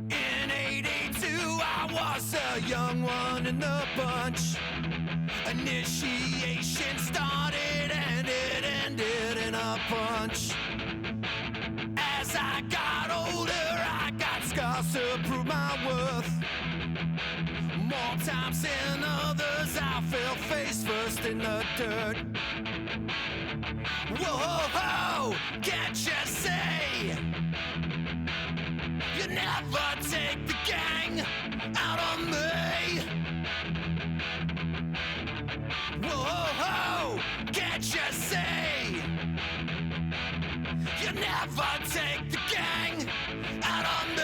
In '82, I was a young one in the bunch. Initiation started and it ended in a punch. As I got older, I got scars to prove my worth. More times than others, I fell face first in the dirt. Whoa, can't you see? You never take the gang out of me. Whoa, can't you see? You never take the gang out of me.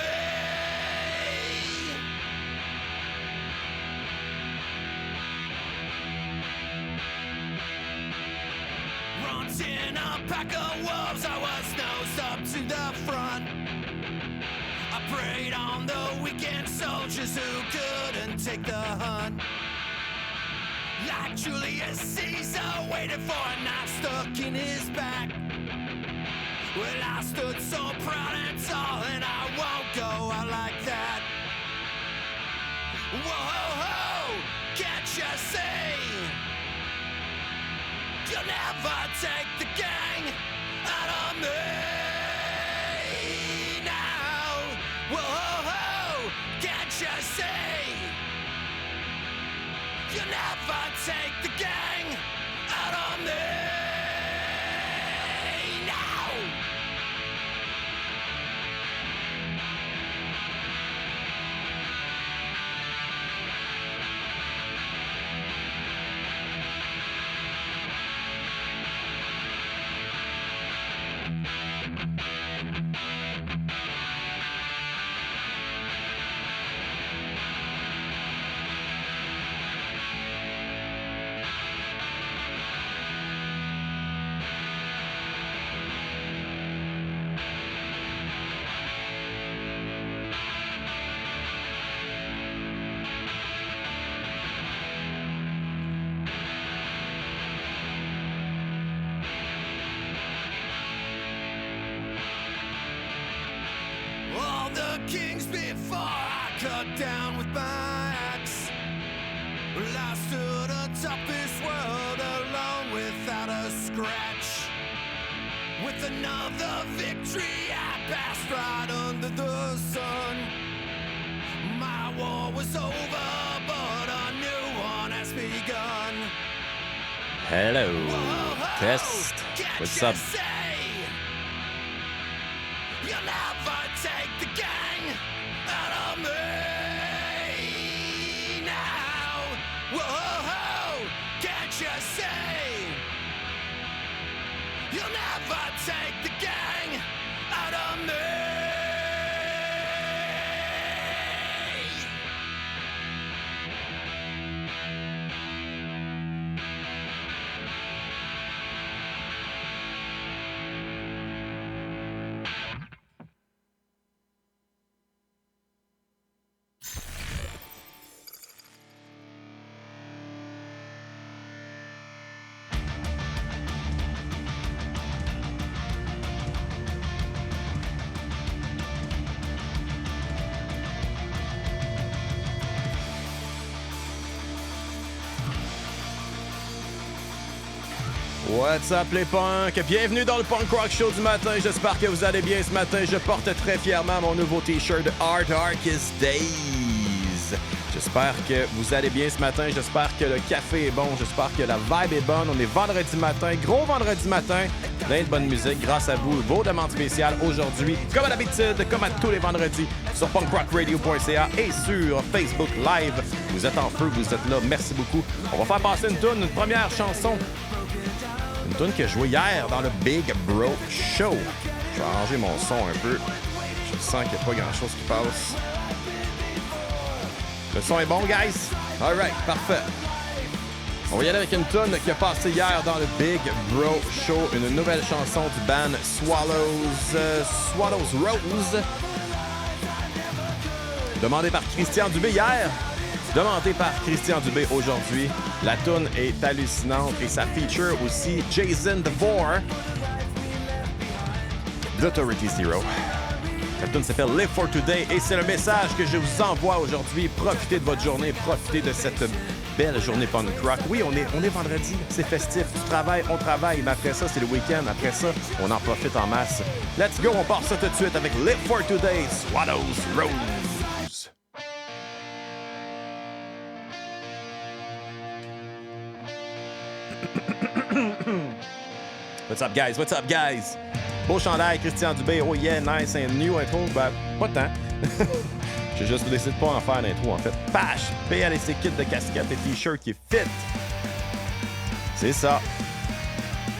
Runs in a pack of wolves, I was nose up to the front. I preyed on the weekend soldiers who couldn't take the hunt. Like Julius Caesar waited for a knife stuck in his back. Well, I stood so proud and tall, and I won't go out like that. Whoa, can't you see? You'll never take the gang out of me now. Whoa, can't you see? You'll never take the gang out of me now. All the kings before I cut down with my axe. Well, I stood atop this world alone without a scratch. With another victory, I passed right under the sun. My war was over, but a new one has begun. Hello. Whoa, Test. can't What's you up? see? You'll never take the gang out of me now. Whoa, can't you see? You'll never take the gang out of me. What's up les punks? Bienvenue dans le Punk Rock Show du matin. J'espère que vous allez bien ce matin. Je porte très fièrement mon nouveau t-shirt Our Darkest Days. J'espère que vous allez bien ce matin. J'espère que le café est bon. J'espère que la vibe est bonne. On est vendredi matin, gros vendredi matin. Plein de bonne musique grâce à vous. Vos demandes spéciales aujourd'hui, comme à l'habitude, comme à tous les vendredis, sur punkrockradio.ca et sur Facebook Live. Vous êtes en feu, vous êtes là. Merci beaucoup. On va faire passer une première chanson. Une tune que je jouais hier dans le Big Bro Show. Je vais arranger mon son un peu. Je sens qu'il n'y a pas grand-chose qui passe. Le son est bon, guys? Alright, parfait. On va y aller avec une tune qui a passé hier dans le Big Bro Show. Une nouvelle chanson du band Swallows Rose. Demandée par Christian Dubé hier. demandé par Christian Dubé aujourd'hui. La tune est hallucinante et ça feature aussi Jason DeVore d'Authority Zero. La tune s'appelle Live for Today et c'est le message que je vous envoie aujourd'hui. Profitez de votre journée, profitez de cette belle journée punk rock. Oui, on est vendredi, c'est festif. Tu travailles, on travaille, mais après ça, c'est le week-end. Après ça, on en profite en masse. Let's go, on part ça tout de suite avec Live for Today, Swallows Rose. What's up, guys? What's up, guys? Beau chandail, Christian Dubé. Oh yeah, nice and new intro. Ben, pas tant. J'ai juste décidé de pas en faire d'intro, en fait. Pash! PLC kit de casquette et t-shirt qui est fit. C'est ça.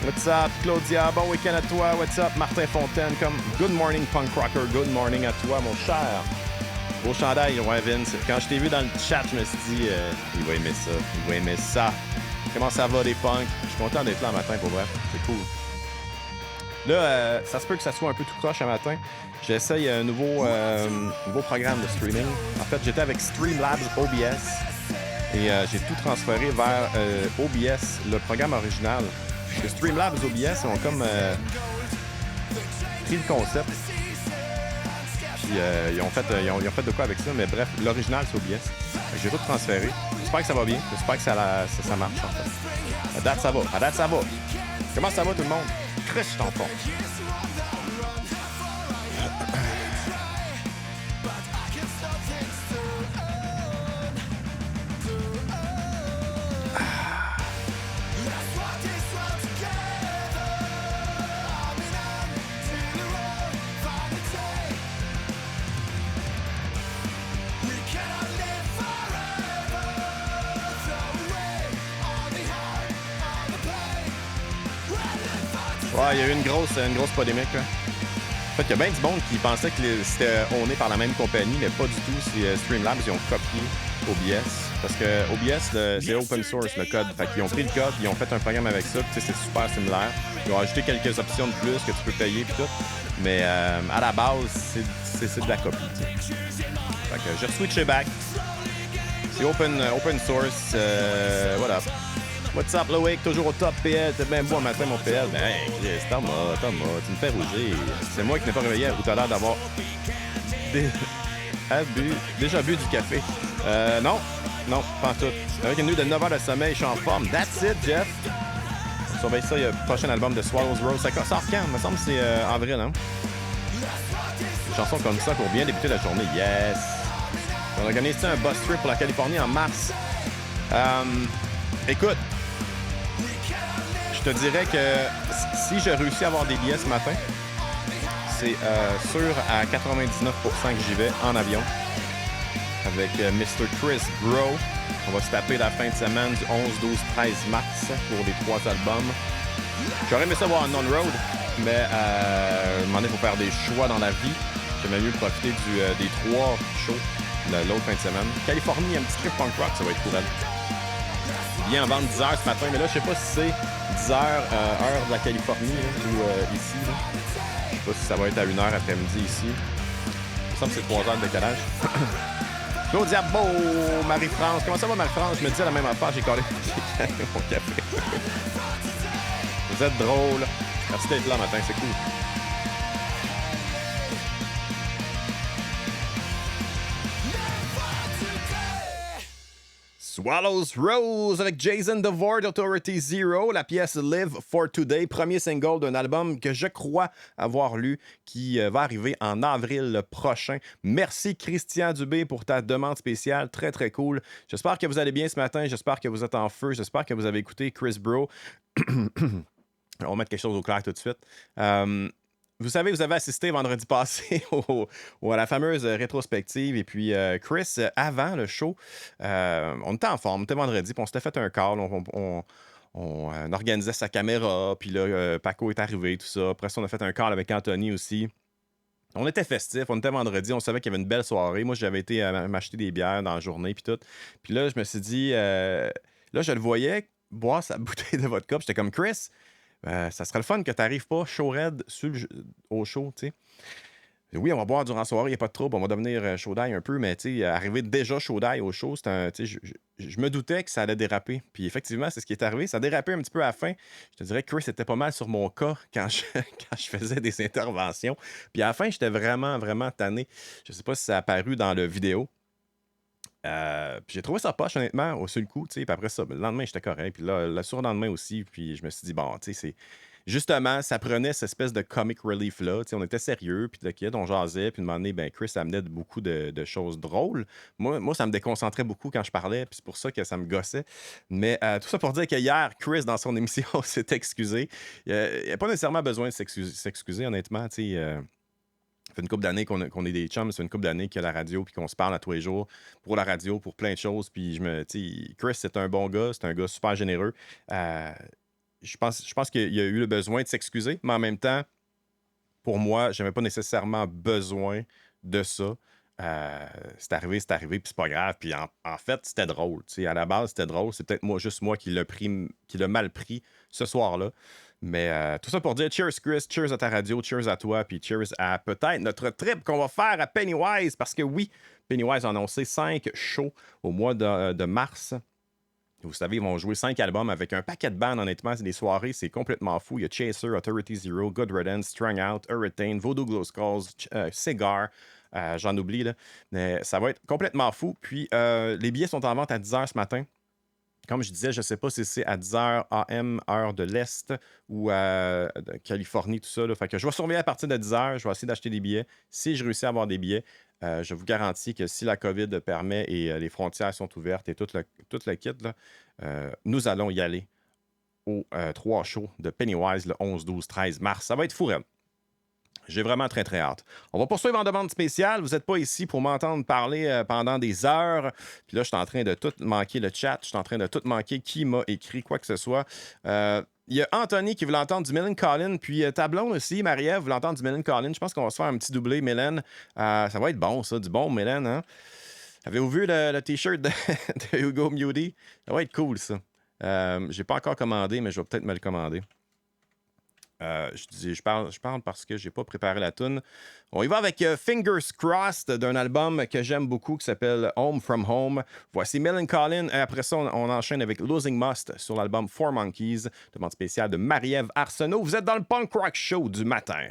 What's up, Claudia? Bon week-end à toi. What's up, Martin Fontaine? Comme good morning, punk rocker. Good morning à toi, mon cher. Beau chandail, ouais, Vince. Quand je t'ai vu dans le chat, je me suis dit, il va aimer ça. Il va aimer ça. Comment ça va, les punks? Je suis content d'être là le matin, pour vrai. C'est cool. Là, ça se peut que ça soit un peu tout croche un matin. J'essaye un nouveau programme de streaming. En fait, j'étais avec Streamlabs OBS et j'ai tout transféré vers OBS, le programme original. Parce que Streamlabs OBS ont comme pris le concept. Puis ils ont fait de quoi avec ça, mais bref, l'original c'est OBS. J'ai tout transféré. J'espère que ça va bien. J'espère que ça marche en fait. À date, ça va. À date, ça va. Comment ça va tout le monde? Crèche ton fond. Ouais, il y a eu une grosse polémique. Là. En fait, il y a bien du monde qui pensait que c'était owné par la même compagnie, mais pas du tout. C'est Streamlabs, ils ont copié OBS. Parce que OBS, c'est open source, le code. Fait qu'ils ont pris le code, ils ont fait un programme avec ça, puis c'est super similaire. Ils ont ajouté quelques options de plus que tu peux payer, puis tout. Mais à la base, c'est de la copie. T'sais. Fait que je switché back. C'est open source. Voilà. What's up, Loïc? Toujours au top, PL. T'es bien beau un matin, mon PL. Ben, hey, Chris, Thomas, tu me fais rougir. C'est moi qui n'ai pas réveillé ou t'as l'air d'avoir déjà bu du café. Non, pas en tout. Avec une nuit de 9 heures de sommeil, je suis en forme. That's it, Jeff. On surveille ça, il y a le prochain album de Swallows Rose. Ça sort quand? Il me semble que c'est en avril, hein? Une chanson comme ça pour bien débuter la journée. Yes! On a organisé un bus trip pour la Californie en mars. Écoute, je te dirais que si je réussis à avoir des billets ce matin, c'est sûr à 99% que j'y vais en avion avec Mr. Chris Bro. On va se taper la fin de semaine du 11, 12, 13 mars pour les 3 albums. J'aurais aimé ça voir un on-road, mais à un moment donné, il faut faire des choix dans la vie. J'aimerais mieux profiter des 3 shows l'autre fin de semaine. Californie, un petit trip punk rock, ça va être cool. Bien avant 10h ce matin, mais là, je sais pas si c'est 10h heure de la Californie là, ou ici. Là. Je sais pas si ça va être à 1h après-midi ici. Il me semble que c'est 3 heures de décalage. Claudia Beau, Marie-France. Comment ça va, Marie-France? Je me disais la même affaire, j'ai collé mon café. Vous êtes drôle. Merci d'être là matin, c'est cool. Swallows Rose avec Jason DeVore d'Authority Zero, la pièce Live for Today, premier single d'un album que je crois avoir lu qui va arriver en avril prochain. Merci Christian Dubé pour ta demande spéciale, très très cool. J'espère que vous allez bien ce matin, j'espère que vous êtes en feu, j'espère que vous avez écouté Chris Bro. On va mettre quelque chose au clair tout de suite. Vous savez, vous avez assisté vendredi passé à la fameuse rétrospective. Et puis, Chris, avant le show, on était en forme, on était vendredi, puis on s'était fait un call. On organisait sa caméra, puis là, Paco est arrivé, tout ça. Après ça, on a fait un call avec Anthony aussi. On était festifs, on était vendredi, on savait qu'il y avait une belle soirée. Moi, j'avais été m'acheter des bières dans la journée, puis tout. Puis là, je me suis dit, là, je le voyais boire sa bouteille de vodka, puis j'étais comme, Chris, ça serait le fun que tu n'arrives pas chaud raide au show, tu sais. Oui, on va boire durant la soirée, il n'y a pas de trouble, on va devenir chaud d'ail un peu, mais arriver déjà chaud d'ail au show, je me doutais que ça allait déraper. Puis effectivement, c'est ce qui est arrivé. Ça a dérapé un petit peu à la fin. Je te dirais que Chris était pas mal sur mon cas quand quand je faisais des interventions. Puis à la fin, j'étais vraiment, vraiment tanné. Je sais pas si ça a apparu dans la vidéo. Puis j'ai trouvé ça poche, honnêtement, au seul coup. Puis après ça, le lendemain, j'étais correct. Puis là, le surlendemain aussi. Puis je me suis dit, bon, c'est. Justement, ça prenait cette espèce de comic relief-là. On était sérieux, puis le kid, on jasait, puis de un moment donné, ben, Chris amenait beaucoup de choses drôles. Moi, ça me déconcentrait beaucoup quand je parlais, puis c'est pour ça que ça me gossait. Mais tout ça pour dire que hier, Chris, dans son émission, s'est excusé. Il n'y a pas nécessairement besoin de s'excuser, honnêtement. Ça fait une couple d'années qu'on est des chums, ça fait une couple d'années qu'il y a la radio, puis qu'on se parle à tous les jours pour la radio, pour plein de choses. Puis Chris, c'est un bon gars, c'est un gars super généreux. Je pense qu'il a eu le besoin de s'excuser, mais en même temps, pour moi, je n'avais pas nécessairement besoin de ça. C'est arrivé, puis c'est pas grave. Puis en fait, c'était drôle. À la base, c'était drôle. C'est peut-être juste moi qui l'a mal pris ce soir-là. Mais tout ça pour dire cheers, Chris, cheers à ta radio, cheers à toi, puis cheers à peut-être notre trip qu'on va faire à Pennywise. Parce que oui, Pennywise a annoncé 5 shows au mois de mars. Vous savez, ils vont jouer 5 albums avec un paquet de bandes, honnêtement. C'est des soirées, c'est complètement fou. Il y a Chaser, Authority Zero, Good Riddance, Strung Out, Hurricane, Voodoo Glow Skulls, Cigar. J'en oublie, là. Mais ça va être complètement fou. Puis, les billets sont en vente à 10h ce matin. Comme je disais, je ne sais pas si c'est à 10h AM, heure de l'Est, ou de Californie, tout ça. Là. Fait que je vais surveiller à partir de 10h. Je vais essayer d'acheter des billets. Si je réussis à avoir des billets, je vous garantis que si la COVID le permet et les frontières sont ouvertes et tout le kit, là, nous allons y aller aux 3 shows de Pennywise le 11, 12, 13 mars. Ça va être fou, raide. J'ai vraiment très, très hâte. On va poursuivre en demande spéciale. Vous n'êtes pas ici pour m'entendre parler pendant des heures. Puis là, je suis en train de tout manquer le chat. Je suis en train de tout manquer qui m'a écrit quoi que ce soit. Il y a Anthony qui veut l'entendre du Millencolin. Puis ta blonde aussi, Marie-Ève, veut l'entendre du Millencolin. Je pense qu'on va se faire un petit doublé, Mylène. Ça va être bon, ça. Du bon, Mylène. Hein? Avez-vous vu le T-shirt de Hugo Mewdy? Ça va être cool, ça. J'ai pas encore commandé, mais je vais peut-être me le commander. Je parle parce que j'ai pas préparé la toune. On y va avec Fingers Crossed d'un album que j'aime beaucoup qui s'appelle Home From Home. Voici Millencolin. Et après ça, on enchaîne avec Losing Must sur l'album Four Monkeys. Demande spéciale de Marie-Ève Arsenault. Vous êtes dans le Punk Rock Show du matin.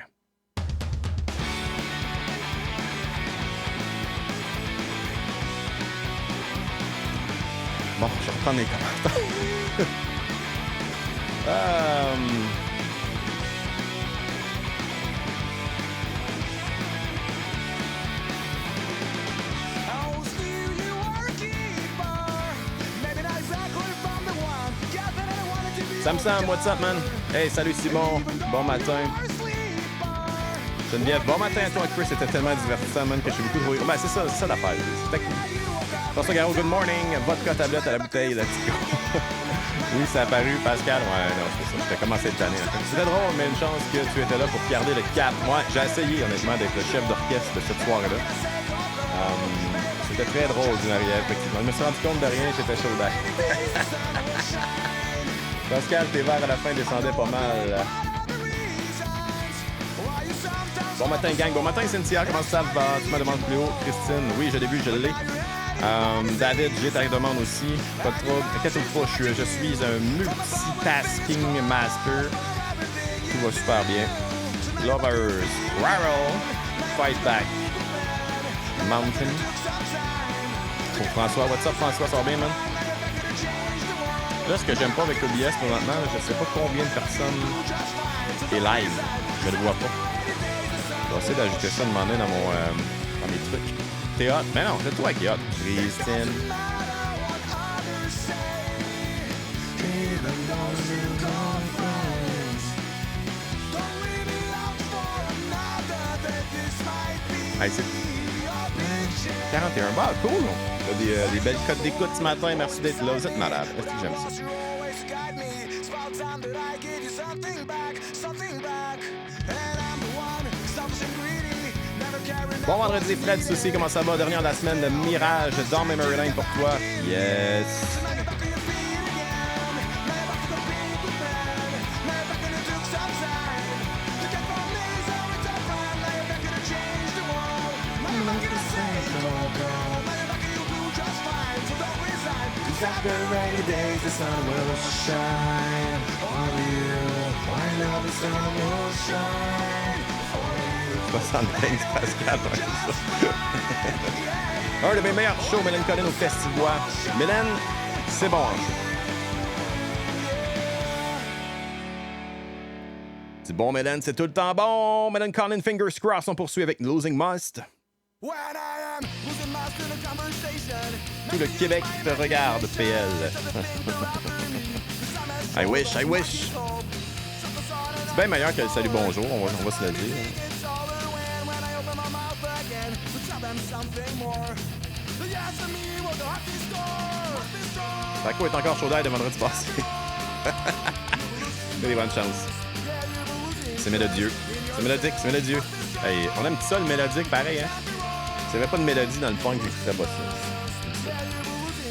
Bon, je reprends les commentaires. Samsung, what's up, man? Hey, salut Simon. Bon matin. Geneviève, bon matin à toi, Chris. C'était tellement divertissant, man, que j'ai beaucoup trouvé. Ben, c'est ça l'affaire. C'était cool. François Garot, good morning. Vodka tablette à la bouteille, let's go. Oui, ça a apparu, Pascal. Ouais, non, c'est ça. J'étais commencé cette année. C'était drôle, mais une chance que tu étais là pour garder le cap. Moi, j'ai essayé, honnêtement, d'être le chef d'orchestre de cette soirée-là. C'était très drôle, du Marie-Ève, effectivement. Je me suis rendu compte de rien, j'étais chaud back. Pascal, tes verres à la fin descendaient pas mal. Bon matin, gang. Bon matin, Cynthia. Comment ça va? Tu me demandes plus haut. Christine, oui, je l'ai vu, je l'ai. David, j'ai ta demande aussi. Pas de trouble. Inquiète-toi pas, je suis un multitasking master. Tout va super bien. Lovers, Rarrell, Fight Back, Mountain. Pour François. What's up, François? Ça va bien, man? Là, ce que j'aime pas avec OBS présentement, je sais pas combien de personnes est live. Je le vois pas. Je vais essayer d'ajouter ça de moment donné dans mes trucs. T'es hot? Mais non, c'est toi qui est hot. Christine. Hey, c'est 41 bars, cool! Des belles cotes d'écoute ce matin. Merci d'être là. Vous êtes malade. Est-ce que j'aime ça? Bon vendredi, Fred Souci. Comment ça va? Dernière de la semaine de Mirage dans Memory Lane pour toi. Yes! rainy days, the sun will shine on you. Why now the sun will shine on you. 75 Pascal, ouais, c'est ça. Un de mes meilleurs shows, Mylène Collin au Festivois. Mylène, c'est bon en show. C'est bon, Mylène, c'est tout le temps bon. Mylène Collin, fingers crossed, on poursuit avec Losing Must. Tout le Québec te regarde, PL. I wish. C'est bien meilleur que le salut bonjour, on va se le dire. Paco est encore chaud d'air de vendredi passé. Il y a des bonnes chances. C'est mélodieux. C'est mélodieux. Hey, on aime ça, le mélodique, pareil, hein? S'il n'y avait pas de mélodie dans le punk, j'écouterais pas ça.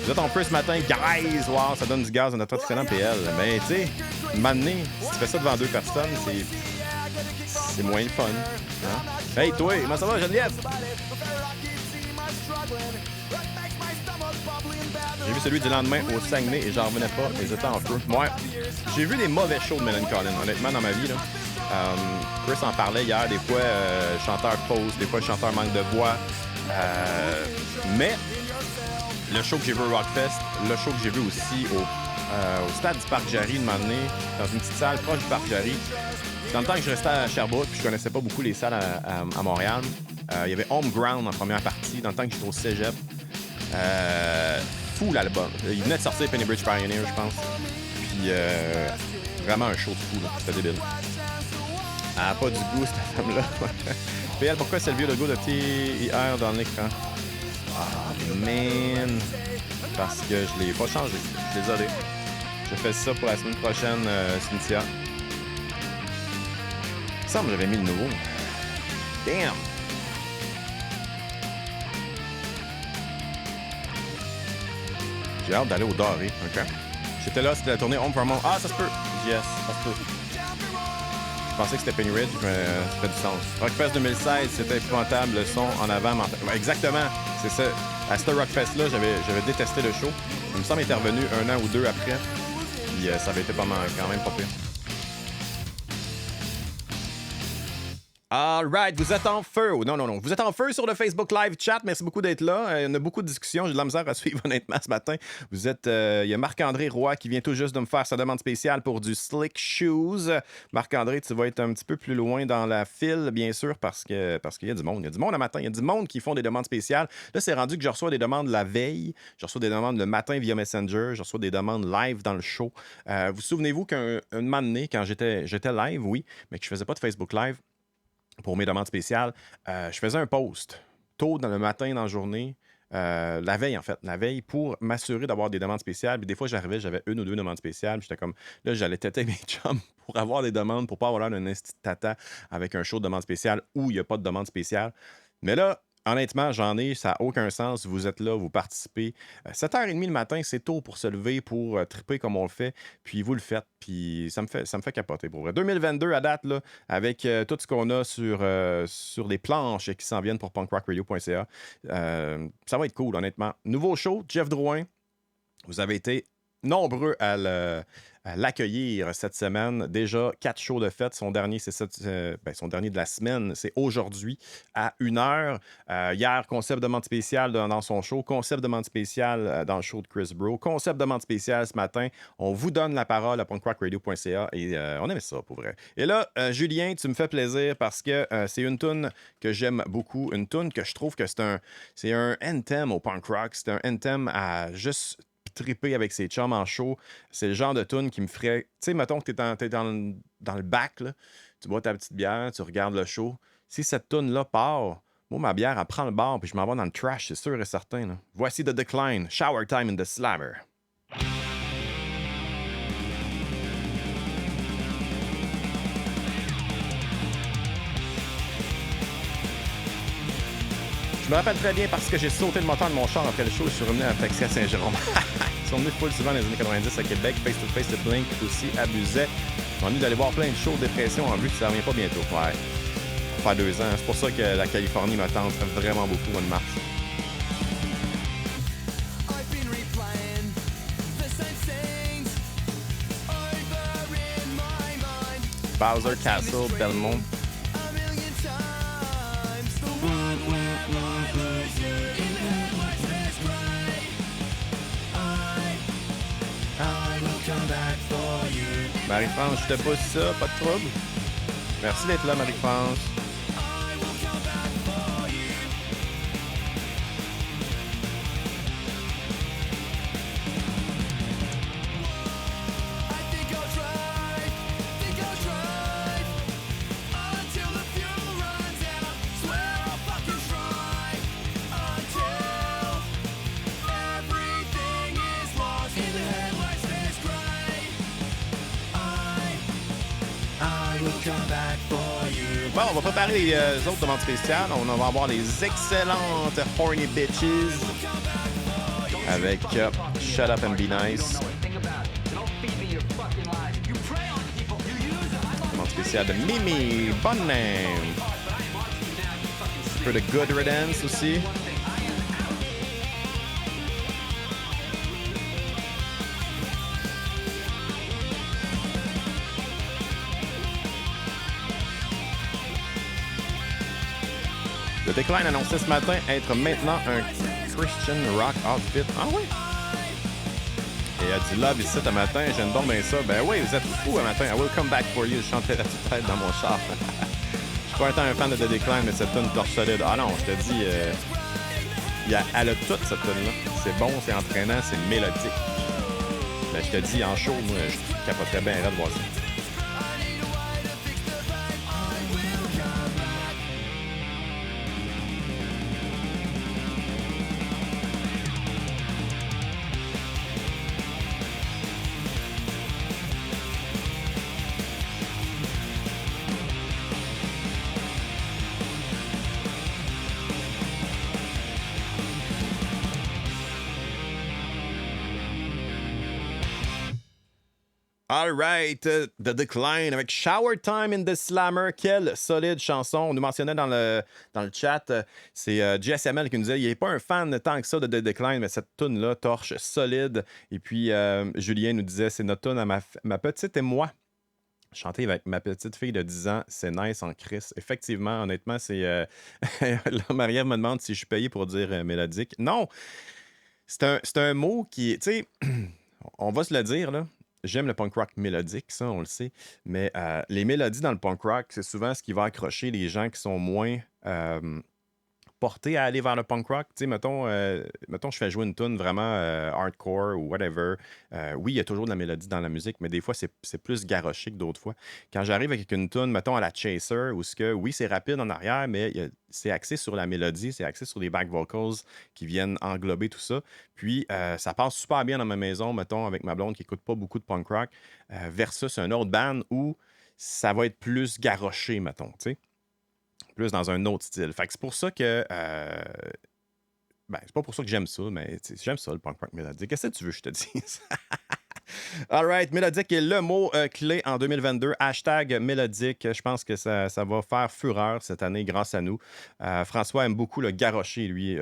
Vous êtes en feu ce matin, guys! Wow, ça donne du gaz à notre excellent PL. Mais tu sais, m'amener, si tu fais ça devant deux personnes, c'est moins le fun. Hein? Hey, toi, comment ça va, Geneviève? J'ai vu celui du lendemain au Saguenay et j'en revenais pas. Ils étaient en feu. Ouais, j'ai vu des mauvais shows de Mylène Collin, honnêtement, dans ma vie, là. Chris en parlait hier, des fois chanteur fausse, des fois chanteur manque de voix. Mais le show que j'ai vu au Rockfest, le show que j'ai vu aussi au stade du Parc Jarry, de m'amener dans une petite salle proche du Parc Jarry. Dans le temps que je restais à Sherbrooke, puis je connaissais pas beaucoup les salles à Montréal, il y avait Home Ground en première partie, dans le temps que j'étais au cégep. Fou l'album. Il venait de sortir Penny Bridge Pioneer, je pense. Puis vraiment un show de fou, là. C'était débile. Elle n'a pas du goût, cette femme-là. PL, pourquoi c'est le vieux logo de TIR dans l'écran? Ah, man! Parce que je l'ai pas changé. Désolé. Je fais ça pour la semaine prochaine, Cynthia. Il me semble que j'avais mis le nouveau. Damn! J'ai hâte d'aller au Doré. OK. J'étais là, c'était la tournée Home from Home. Ah, ça se peut! Yes, ça se peut. Je pensais que c'était Penny Ridge, mais ça fait du sens. Rockfest 2016, c'était épouvantable, le son en avant. Exactement, c'est ça. À ce Rockfest-là, j'avais détesté le show. Il me semble qu'il est revenu 1 an ou 2 après. Puis ça avait été quand même pas pire. All right, vous êtes en feu. Non. Vous êtes en feu sur le Facebook Live chat. Merci beaucoup d'être là. Il y en a beaucoup de discussions. J'ai de la misère à suivre honnêtement ce matin. Vous êtes... il y a Marc-André Roy qui vient tout juste de me faire sa demande spéciale pour du Slick Shoes. Marc-André, tu vas être un petit peu plus loin dans la file, bien sûr, parce qu'il y a du monde. Il y a du monde le matin. Il y a du monde qui font des demandes spéciales. Là, c'est rendu que je reçois des demandes la veille. Je reçois des demandes le matin via Messenger. Je reçois des demandes live dans le show. Vous souvenez-vous qu'un moment donné, quand j'étais live, oui, mais que je faisais pas de Facebook Live, pour mes demandes spéciales, je faisais un post tôt dans le matin, dans la journée, la veille, pour m'assurer d'avoir des demandes spéciales. Puis des fois, j'arrivais, j'avais 1 ou 2 demandes spéciales. J'étais comme, là, j'allais têter mes chums pour avoir des demandes, pour pas avoir l'air d'un esti de tata avec un show de demande spéciale où il n'y a pas de demande spéciale. Mais là, honnêtement, ça n'a aucun sens. Vous êtes là, vous participez. 7h30 le matin, c'est tôt pour se lever, pour triper comme on le fait. Puis vous le faites. Puis ça me fait capoter pour vrai. 2022 à date, là, avec tout ce qu'on a sur les planches qui s'en viennent pour punkrockradio.ca. Ça va être cool, honnêtement. Nouveau show, Jeff Drouin. Vous avez été nombreux à l'accueillir cette semaine. Déjà, 4 shows de fête. Son dernier, son dernier de la semaine, c'est aujourd'hui à 1h. Hier, concept demande spéciale dans son show. Concept demande spéciale dans le show de Chris Bro. Concept demande spéciale ce matin. On vous donne la parole à punkrockradio.ca et on aime ça pour vrai. Et là, Julien, tu me fais plaisir parce que c'est une toune que j'aime beaucoup. Une toune que je trouve que c'est un anthem au punk rock. C'est un anthem à juste triper avec ses chums en show. C'est le genre de tune qui me ferait... Tu sais, mettons que t'es dans le bac, là, tu bois ta petite bière, tu regardes le show. Si cette tune-là part, moi, ma bière, elle prend le bar puis je m'en vais dans le trash, c'est sûr et certain. Là. Voici The Decline, Shower Time in the Slammer. Je me rappelle très bien parce que j'ai sauté le moteur de mon char après le show et je suis revenu à un taxi à Saint-Jérôme. Ils sont venus full souvent dans les années 90 à Québec. Face to Face, The Blink aussi abusait. On a envie d'aller voir plein de shows de dépression en vue que ça revient pas bientôt. Ouais. Ça fait 2 ans. C'est pour ça que la Californie me tente vraiment beaucoup au mois de mars. Bowser Castle, Belmont. Marie-France, je te pousse ça, pas de trouble. Merci d'être là, Marie-France. Bon, on va préparer les autres demandes spéciales. On va avoir les excellentes Horny Bitches avec Shut Up and Be Nice. Demande spéciale de Mimi Bonnet. Un peu de Good Riddance aussi. Le Decline annonçait ce matin être maintenant un Christian rock outfit. Ah oui? Et elle dit Love ici ce matin, j'aime donc bien ça. Ben oui, vous êtes fous un matin. I will come back for you. Je chantais la petite tête dans mon char. Je suis pas un fan de The Decline, mais cette tune torche solide. Ah non, je te dis, elle a toute cette tune-là. C'est bon, c'est entraînant, c'est mélodique. Ben, je te dis, en show, moi, je capoterais bien là de voir ça. All right, The Decline avec Shower Time in the Slammer. Quelle solide chanson. On nous mentionnait dans le chat, c'est GSML qui nous disait il n'est pas un fan tant que ça de The Decline, mais cette tune-là, torche solide. Et puis, Julien nous disait c'est notre tune à ma petite et moi. Chanter avec ma petite fille de 10 ans, c'est nice en crise. Effectivement, honnêtement, c'est... Là, Marie-Ève me demande si je suis payé pour dire mélodique. Non! C'est un mot qui... Tu sais, on va se le dire, là. J'aime le punk rock mélodique, ça, on le sait. Mais les mélodies dans le punk rock, c'est souvent ce qui va accrocher les gens qui sont moins portés à aller vers le punk rock. Tu sais, mettons, je fais jouer une tune vraiment hardcore ou whatever. Oui, il y a toujours de la mélodie dans la musique, mais des fois, c'est plus garoché que d'autres fois. Quand j'arrive avec une tune, mettons, à la Chaser, où oui, c'est rapide en arrière, mais c'est axé sur la mélodie, c'est axé sur les back vocals qui viennent englober tout ça. Puis, ça passe super bien dans ma maison, mettons, avec ma blonde qui écoute pas beaucoup de punk rock, versus un autre band où ça va être plus garoché, mettons, tu sais. Plus dans un autre style. Fait que c'est pour ça que... c'est pas pour ça que j'aime ça, mais j'aime ça, le punk rock mélodique. Qu'est-ce que tu veux que je te dise? All right, mélodique est le mot clé en 2022. Hashtag mélodique. Je pense que ça va faire fureur cette année grâce à nous. François aime beaucoup le garrocher, lui,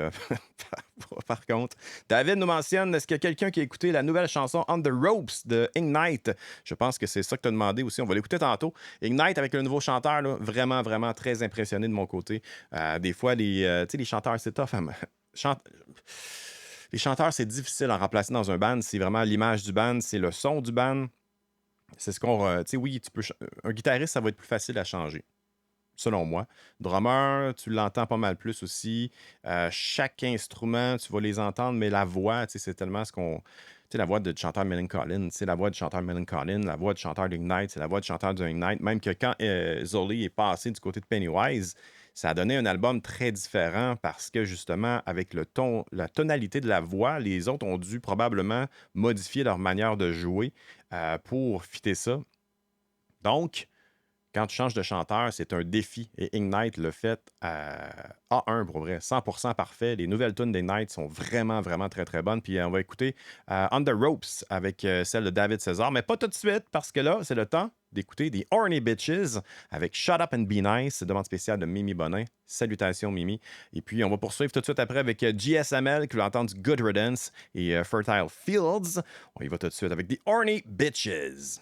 par contre. David nous mentionne, est-ce qu'il y a quelqu'un qui a écouté la nouvelle chanson On the Ropes de Ignite? Je pense que c'est ça que tu as demandé aussi. On va l'écouter tantôt. Ignite avec le nouveau chanteur, là, vraiment, vraiment très impressionné de mon côté. Des fois, les chanteurs, c'est tough. Les chanteurs, c'est difficile à remplacer dans un band. C'est vraiment l'image du band, c'est le son du band. C'est ce qu'on... tu sais, oui, un guitariste, ça va être plus facile à changer, selon moi. Drummer, tu l'entends pas mal plus aussi. Chaque instrument, tu vas les entendre, mais la voix, tu sais, c'est tellement ce qu'on... Tu sais, la voix de chanteur Millencolin, c'est la voix de chanteur Millencolin, la voix de chanteur d'Ignite, c'est la voix de chanteur d'Ignite. Même que quand Zoli est passé du côté de Pennywise, ça a donné un album très différent parce que, justement, avec le ton, la tonalité de la voix, les autres ont dû probablement modifier leur manière de jouer pour fitter ça. Donc, quand tu changes de chanteur, c'est un défi. Et Ignite le fait à A1 pour vrai, 100% parfait. Les nouvelles tunes d'Ignite sont vraiment, vraiment très, très bonnes. Puis on va écouter On the Ropes avec celle de David César. Mais pas tout de suite, parce que là, c'est le temps d'écouter The Horny Bitches avec Shut Up and Be Nice, demande spéciale de Mimi Bonin. Salutations, Mimi. Et puis, on va poursuivre tout de suite après avec GSML, qui va entendre du Good Riddance et Fertile Fields. On y va tout de suite avec The Horny Bitches.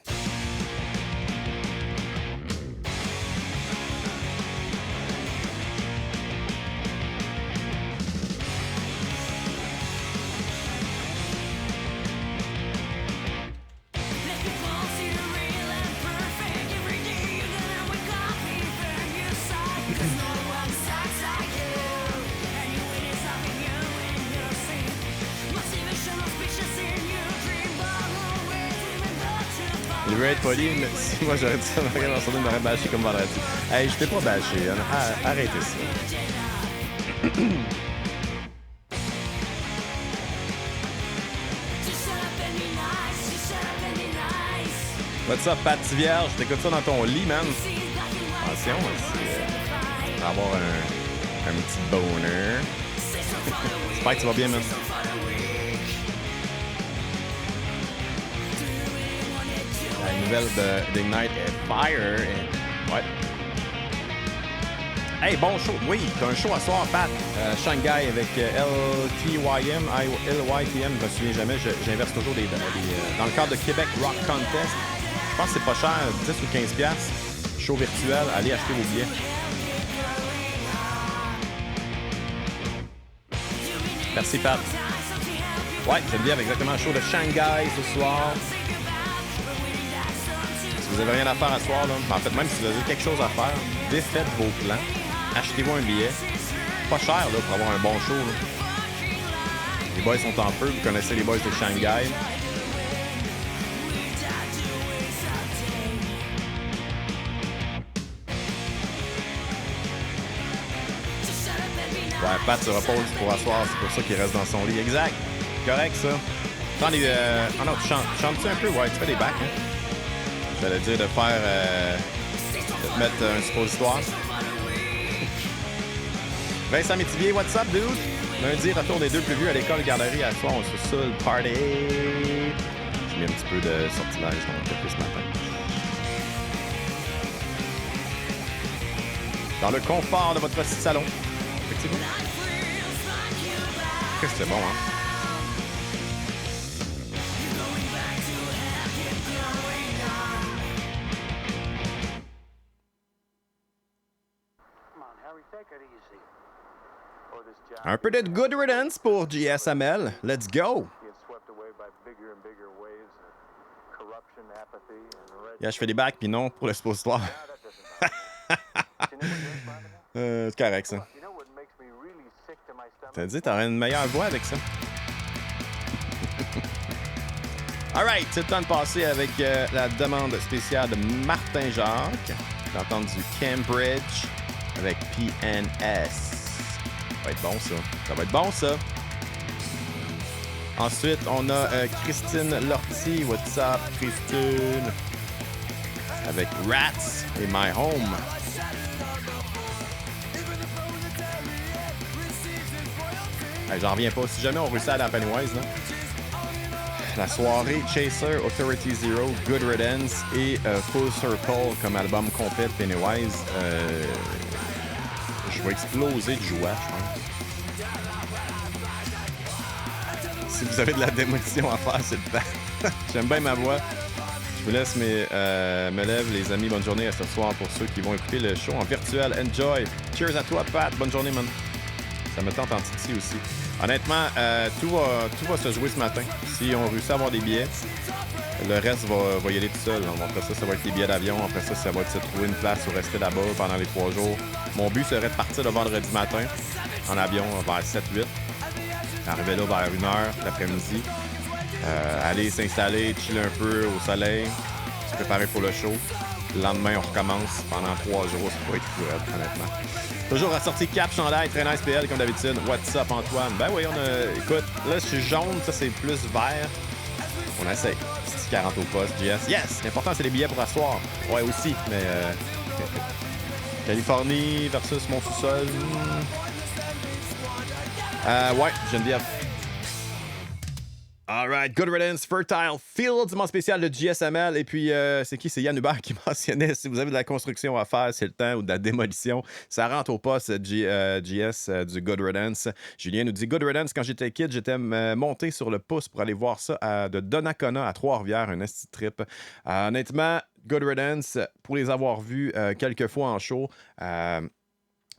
Il veut être poli, mais si moi j'aurais dit ça, Marie Marcelin m'aurait bâché comme vendredi. Hey, je t'ai pas bâché, hein. Arrêtez ça. What's up, Patty Vierge? T'écoutes ça dans ton lit, man. Attention, tu vas avoir un petit boner. J'espère que tu vas bien, man. La nouvelle d'Ignite Fire. Ouais. Hey, bon show. Oui, t'as un show à soir, Pat. Shanghai avec LTYM, LYTM, je me souviens jamais. J'inverse toujours dans le cadre de Québec Rock Contest. Je pense que c'est pas cher, 10 ou 15 piastres. Show virtuel, allez acheter vos billets. Merci, Pat. Ouais, Geneviève, exactement. Show de Shanghai ce soir. Si vous avez rien à faire à soir, là, en fait, même si vous avez quelque chose à faire, défaites vos plans. Achetez-vous un billet. Pas cher là, pour avoir un bon show. Là. Les boys sont en feu. Vous connaissez les boys de Shanghai. Ouais, Pat se repose pour asseoir. C'est pour ça qu'il reste dans son lit. Exact. Correct, ça. Prends des... Ah non, tu chantes-tu un peu? Ouais, tu fais des bacs. Hein? J'allais dire de faire... de te mettre un suppositoire. Vincent Métivier, what's up, dude? Lundi, retour des deux plus vieux à l'école garderie. À soir, on se saoule, party. J'ai mis un petit peu de sortilège dans mon café ce matin. Dans le confort de votre petit salon. Effectivement. Qu'est-ce que c'est bon, hein? Un peu de good riddance pour JSML. Let's go! Yeah, je fais des bacs, puis non pour le suppositoire. C'est correct, ça. T'as dit, t'aurais une meilleure voix avec ça. Alright, c'est le temps de passer avec la demande spéciale de Martin Jacques. J'ai entendu Cambridge avec PNS. Ça va être bon, ça. Ça va être bon, ça. Ensuite, on a Christine Lortie. What's up, Christine? Avec Rats et My Home. Hey, j'en reviens pas. Si jamais on réussit à aller à Pennywise, là. La soirée Chaser, Authority Zero, Good Riddance et Full Circle comme album complet de Pennywise. Je vais exploser de joie, je pense. Si vous avez de la démolition à faire, c'est le temps. J'aime bien ma voix. Je vous laisse me lève, les amis. Bonne journée à ce soir pour ceux qui vont écouter le show en virtuel. Enjoy! Cheers à toi, Pat. Bonne journée, man. Ça me tente en Titi aussi. Honnêtement, tout va se jouer ce matin. Si on réussit à avoir des billets, le reste va y aller tout seul. Après ça va être les billets d'avion. Après ça va être de se trouver une place ou rester là-bas pendant les 3 jours. Mon but serait de partir le vendredi matin en avion vers 7-8. Arriver là vers 1h l'après-midi. Aller s'installer, chiller un peu au soleil. Se préparer pour le show. Le lendemain, on recommence pendant 3 jours. Ça va être fou, honnêtement. Toujours ressorti cap, chandail, très nice PL comme d'habitude. What's up, Antoine? Ben oui, écoute, là, je suis jaune, ça, c'est plus vert. On essaie. Petit 40 au poste, JS. Yes! L'important, c'est les billets pour asseoir. Ouais, aussi, mais... Californie versus mon sous-sol. Ouais, Geneviève. Alright, Good Riddance, Fertile Fields, mon spécial de JSML. Et puis, c'est qui? C'est Yann Hubert qui mentionnait, si vous avez de la construction à faire, c'est le temps, ou de la démolition, ça rentre au poste JS du Good Riddance. Julien nous dit, Good Riddance, quand j'étais kid, j'étais monté sur le pouce pour aller voir ça de Donnacona à Trois-Rivières, un esti trip. Honnêtement, Good Riddance, pour les avoir vus quelques fois en show,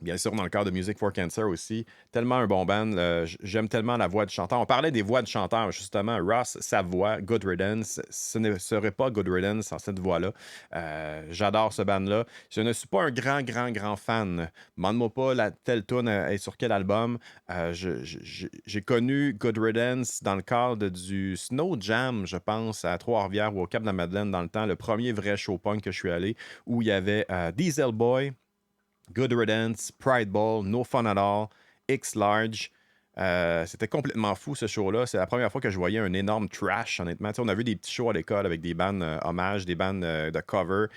Bien sûr, dans le cadre de Music for Cancer aussi. Tellement un bon band. J'aime tellement la voix du chanteur. On parlait des voix du chanteur, justement. Ross, sa voix, Good Riddance, ce ne serait pas Good Riddance sans cette voix-là. J'adore ce band-là. Je ne suis pas un grand fan. Demande-moi pas telle tune est sur quel album. J'ai connu Good Riddance dans le cadre du Snow Jam, je pense, à Trois-Rivières ou au Cap-de-la-Madeleine dans le temps. Le premier vrai show punk que je suis allé, où il y avait Diesel Boy, Good Riddance, Pride Ball, No Fun at All, X-Large. C'était complètement fou ce show-là. C'est la première fois que je voyais un énorme trash, honnêtement. T'sais, on a vu des petits shows à l'école avec des bands hommages, des bands de cover.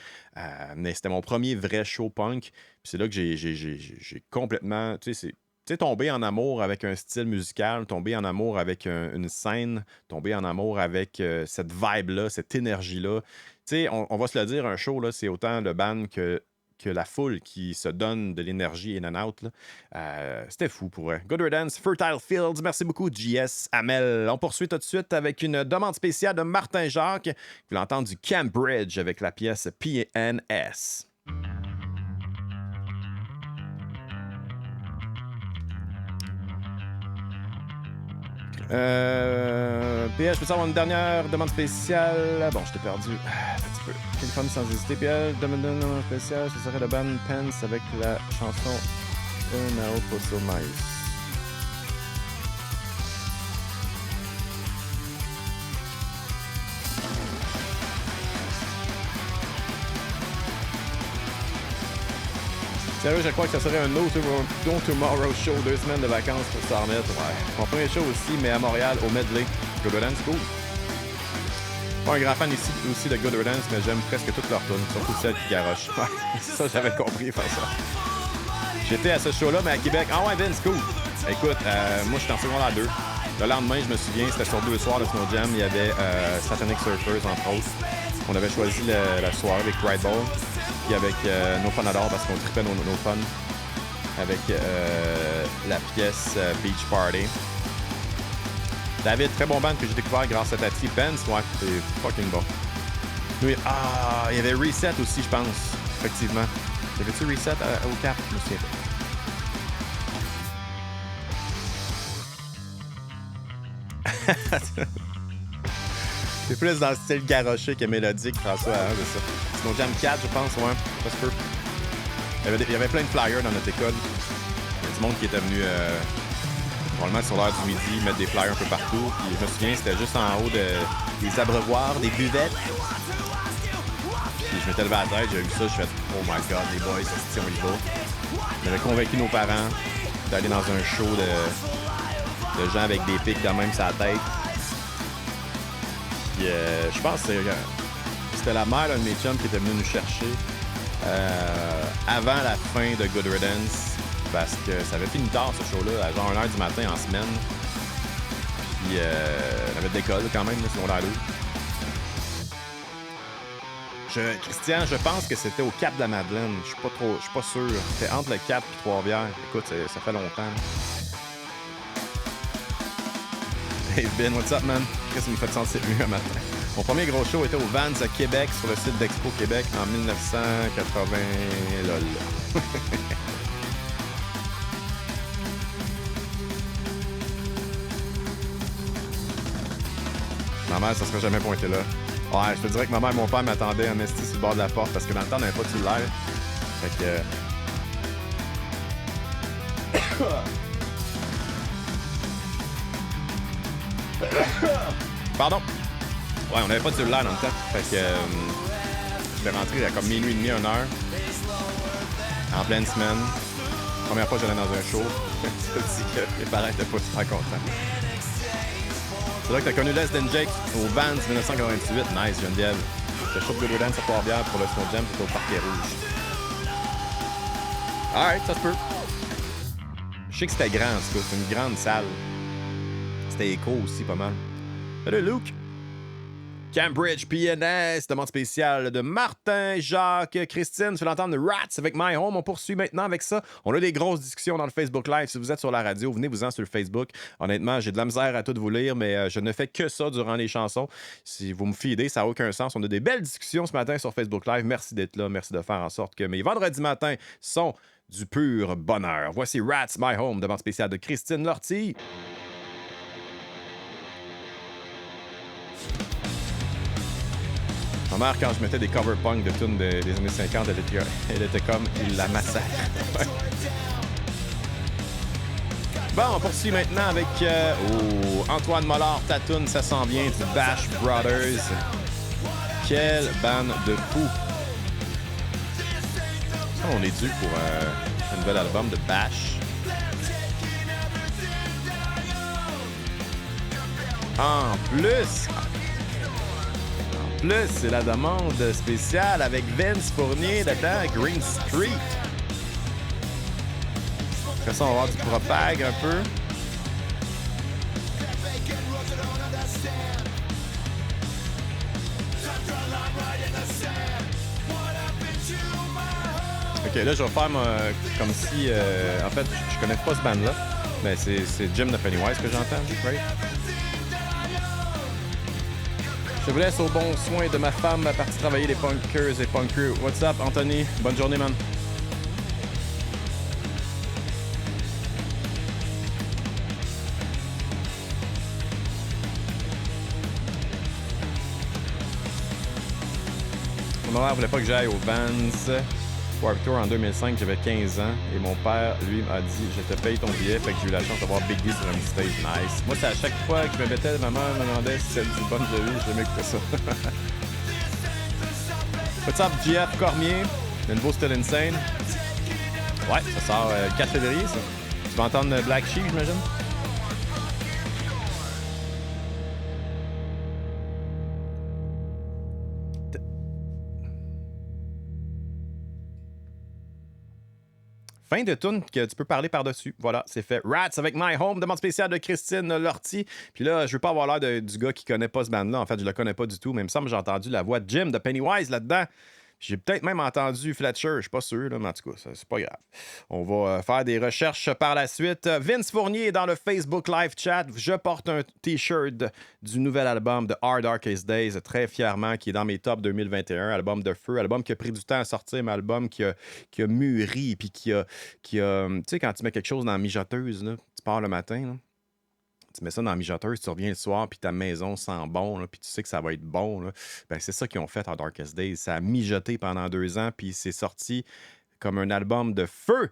Mais c'était mon premier vrai show punk. Puis c'est là que j'ai complètement. Tu sais, tombé en amour avec un style musical, tombé en amour avec une scène, tombé en amour avec cette vibe-là, cette énergie-là. Tu sais, on va se le dire, un show, là, c'est autant le band que la foule qui se donne de l'énergie in and out. C'était fou pour eux. Good Riddance, Fertile Fields, merci beaucoup, JS Amel. On poursuit tout de suite avec une demande spéciale de Martin Jacques. Vous l'entendez du Cambridge avec la pièce PNS. PL, je peux savoir une dernière demande spéciale. Bon, je t'ai perdu. Un petit peu. Californie sans hésiter. PL, demande spéciale, ce serait le band Pence avec la chanson Now Fossil Mice. Sérieux, je crois que ça serait un No Tomorrow Show, 2 semaines de vacances pour s'en remettre. Ouais. Mon premier show aussi, mais à Montréal, au Medley. Good Riddance, cool. Pas un grand fan ici aussi de Good Riddance, mais j'aime presque toutes leurs tunes, surtout celles qui garochent. Ça, j'avais compris faire ça. J'étais à ce show-là, mais à Québec. Ah ouais, Vince, cool. Écoute, moi, je suis en secondaire 2. Le lendemain, je me souviens, c'était sur 2 soirs de Snow Jam. Il y avait Satanic Surfers, entre autres. On avait choisi la soirée avec Pride Ball. Puis avec No Fun at All, parce qu'on trippait nos fun. Avec la pièce Beach Party. David, très bon band que j'ai découvert grâce à Tati. Pence, ouais, c'est fucking bon. Oui, il y avait Reset aussi, je pense. Effectivement. Y avait-tu Reset au Cap? Je me souviens pas. C'est plus dans le style garoché que mélodique, François, hein, c'est ça. Snow Jam 4, je pense, ouais. Ça se peut. Il y avait plein de flyers dans notre école. Il y a du monde qui était venu, probablement sur l'heure du midi, mettre des flyers un peu partout. Puis je me souviens, c'était juste en haut des abreuvoirs, des buvettes. Puis je m'étais levé à la tête, j'ai vu ça, je fais « Oh my God, les boys, c'est on y va. » J'avais convaincu nos parents d'aller dans un show de gens avec des pics de même sur la tête. Puis, je pense que c'était la mère d'un de mes chums qui était venue nous chercher avant la fin de Good Riddance parce que ça avait fini tard ce show-là, à genre 1h du matin en semaine. Puis on avait de l'école quand même, là, secondaire 2. Christian, je pense que c'était au Cap de la Madeleine. Je suis pas sûr. C'était entre le Cap et Trois-Rivières. Écoute, ça fait longtemps. Hey Ben, what's up, man? Qu'est-ce qui me fait sentir mieux un matin? Mon premier gros show était au Vans à Québec, sur le site d'Expo Québec, en 1980. Lol. Ma mère, ça serait jamais pointé là. Ouais, je te dirais que ma mère et mon père m'attendaient en esti sur le bord de la porte parce que dans le temps, on n'avait pas de cellulaire. Fait que... Pardon. Ouais, on n'avait pas de cellulaire dans le temps. Fait que je vais rentrer à comme minuit et demi, 1h. En pleine semaine. Première fois que j'allais dans un show. Je te dis que mes parents étaient pas super contents. C'est là que t'as connu Les Than Jake au Vans 1998. Nice, Geneviève. Le show de Good Riddance à Trois-Rivières pour le Snow Jam, c'était au Parquet Rouge. Alright, ça se peut. Je sais que c'était grand, en tout cas. C'est une grande salle. C'était écho aussi, pas mal. Salut, Luke! Cambridge PNS, demande spéciale de Martin, Jacques, Christine. Tu fais l'entendre de Rats avec My Home. On poursuit maintenant avec ça. On a des grosses discussions dans le Facebook Live. Si vous êtes sur la radio, venez-vous-en sur le Facebook. Honnêtement, j'ai de la misère à tout vous lire, mais je ne fais que ça durant les chansons. Si vous me feedez, ça n'a aucun sens. On a des belles discussions ce matin sur Facebook Live. Merci d'être là. Merci de faire en sorte que mes vendredis matins sont du pur bonheur. Voici Rats My Home, demande spéciale de Christine Lortie. Ma mère, quand je mettais des cover punk de tunes des années 50, elle était comme il la massacre. Bon, on poursuit maintenant avec Antoine Mollard, ta tune, ça s'en vient du Bash Brothers. Quelle bande de fous! Ça, on est dû pour un nouvel album de Bash. En plus, c'est la demande spéciale avec Vince Fournier dedans, Green Street. Après ça, on va avoir du propag un peu. Ok, là, je vais faire comme si... en fait, je connais pas ce band-là, mais c'est Jim de Pennywise que j'entends, right? Je vous laisse au bon soin de ma femme partie travailler les punkers et punkers. What's up, Anthony? Bonne journée, man. Mon mère voulait pas que j'aille au Vans Warped Tour en 2005, j'avais 15 ans et mon père, lui, m'a dit « Je te paye ton billet », fait que j'ai eu la chance de voir Biggie sur un stage nice. Moi, c'est à chaque fois que je me mettais, ma mère me demandait si c'était du Bon Jovi, je jamais écouté ça. What's up, JF Cormier, le nouveau Still Insane. Ouais, ça sort le 4 février, ça. Tu vas entendre Black Sheep, j'imagine? Fin de tune que tu peux parler par-dessus. Voilà, c'est fait. Rats avec My Home, demande spéciale de Christine Lortie. Puis là, je veux pas avoir l'air du gars qui connaît pas ce band-là. En fait, je le connais pas du tout, mais il me semble que j'ai entendu la voix de Jim de Pennywise là-dedans. J'ai peut-être même entendu Fletcher, je suis pas sûr, là, mais en tout cas, c'est pas grave. On va faire des recherches par la suite. Vince Fournier est dans le Facebook Live Chat. Je porte un T-shirt du nouvel album de Hard Darkest Days, très fièrement, qui est dans mes tops 2021. Album de feu, album qui a pris du temps à sortir, mais album qui a mûri, puis qui a tu sais, quand tu mets quelque chose dans la mijoteuse, là, tu pars le matin, là. Tu mets ça dans la mijoteuse, tu reviens le soir, puis ta maison sent bon, là, puis tu sais que ça va être bon. Là. Ben, c'est ça qu'ils ont fait à Darkest Days. Ça a mijoté pendant 2 ans, puis c'est sorti comme un album de feu.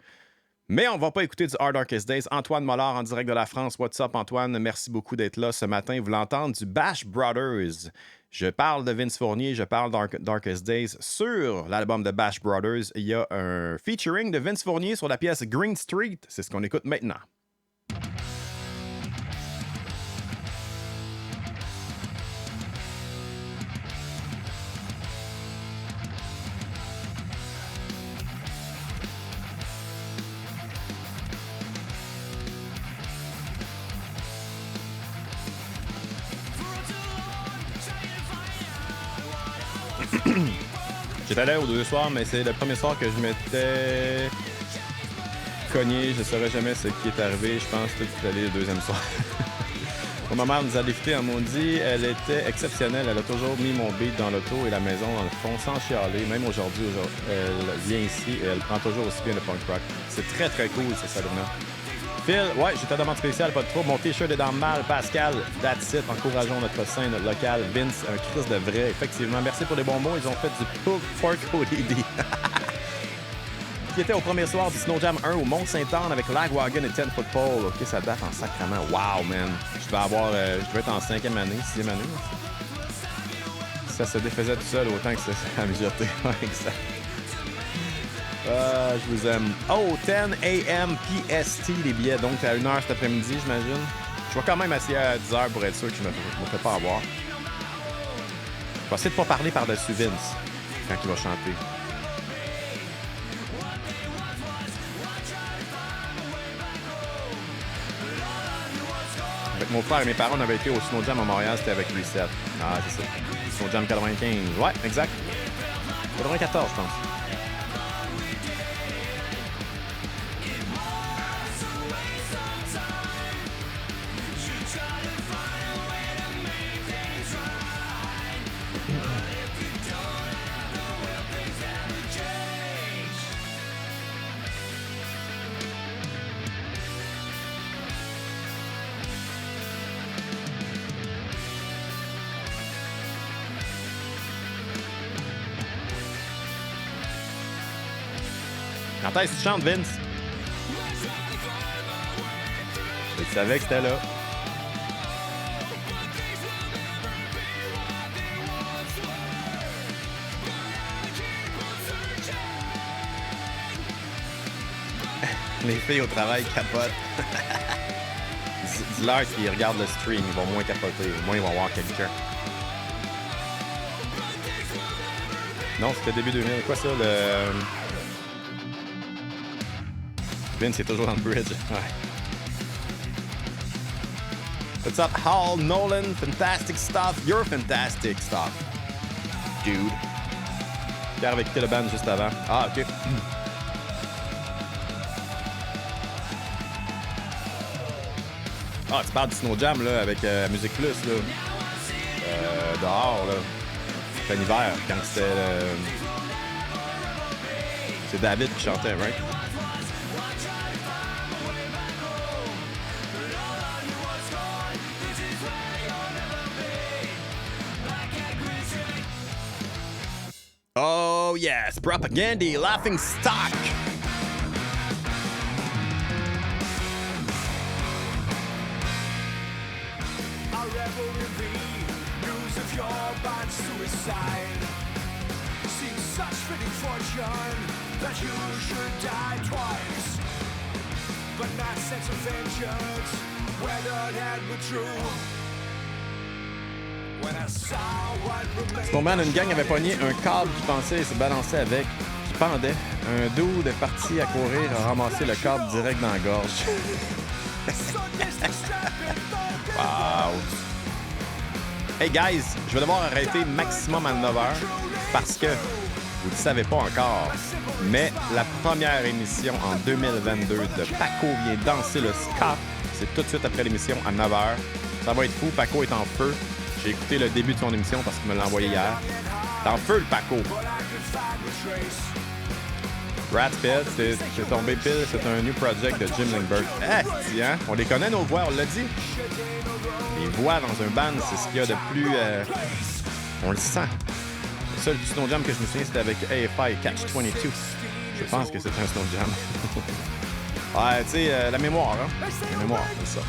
Mais on va pas écouter du Hard Darkest Days. Antoine Mollard en direct de la France. What's up, Antoine? Merci beaucoup d'être là ce matin. Vous l'entendez du Bash Brothers. Je parle de Vince Fournier, je parle Darkest Days. Sur l'album de Bash Brothers, il y a un featuring de Vince Fournier sur la pièce Green Street. C'est ce qu'on écoute maintenant. J'étais allé aux 2 soirs, mais c'est le premier soir que je m'étais cogné. Je ne saurais jamais ce qui est arrivé. Je pense que c'est allé le 2e soir. Ma mère nous a lifté en maudit. Elle était exceptionnelle. Elle a toujours mis mon beat dans l'auto et la maison dans le fond sans chialer. Même aujourd'hui, elle vient ici et elle prend toujours aussi bien le punk rock. C'est très, très cool, c'est ça, Luna. Phil, ouais, j'ai ta demande spéciale, pas de trop. Mon t-shirt est dans le mal. Pascal, that's it. Encourageons notre scène locale. Vince, un Christ de vrai, effectivement. Merci pour les bons mots. Ils ont fait du pulled pork ODD. Qui était au premier soir du Snow Jam 1 au Mont-Saint-Anne avec Lagwagon et 10 Foot Pole. OK, ça date en sacrement. Wow, man. Je devais être en 5e année, 6e année. Ça se défaisait tout seul autant que ça a mijoté. Exact. Je vous aime. Oh, 10 a.m. PST, les billets. Donc, à 1h cet après-midi, j'imagine. Je vais quand même essayer à 10h pour être sûr que je ne me fais pas avoir. Je vais essayer de ne pas parler par-dessus Vince quand il va chanter. Avec mon frère et mes parents, on avait été au Snow Jam à Montréal, c'était avec Reset. Ah, c'est ça. Snow Jam 95. Ouais, exact. 94, je pense. Quand est-ce que tu chantes, Vince? Je savais que c'était là. Les filles au travail capotent. Dis-leur qu'ils regardent le stream, ils vont moins capoter. Au moins, ils vont voir quelqu'un. Non, c'était début 2000. Quoi ça, le... Vince est toujours dans le bridge. Ouais. What's up, Hall, Nolan? Fantastic stuff. You're fantastic stuff. Dude. Pierre avait quitté le band juste avant. Ah, OK. Ah, tu parles du Snow Jam, là, avec Musique Plus, là. Dehors, là. C'était l'hiver, quand c'était... C'est David qui chantait, right? Oh, yes! Propaganda, Laughing Stock! Suicide seems such fitting fortune that you should die twice, but not sense of vengeance whether that were true. When I saw what remained. Snowman, une gang avait pogné un câble qui pensait se balancer avec, qui pendait. Un dude est parti à courir, a ramassé le câble direct dans la gorge. Wow! Hey guys, je vais devoir arrêter maximum à 9h parce que vous ne le savez pas encore, mais la première émission en 2022 de Paco vient danser le ska. C'est tout de suite après l'émission à 9h. Ça va être fou, Paco est en feu. J'ai écouté le début de son émission parce qu'il me l'a envoyé hier. C'est en feu le Paco. Brad Pitt, c'est tombé pile, c'est un new project de Jim Lindbergh. Hein? On les connaît nos voix, on l'a dit. Les voix dans un band, c'est ce qu'il y a de plus... on le sent. Le seul Snow Jam que je me souviens, c'était avec AFI Catch-22. Je pense que c'est un Snow Jam. Ouais, tu sais, la mémoire, hein? La mémoire, c'est ça.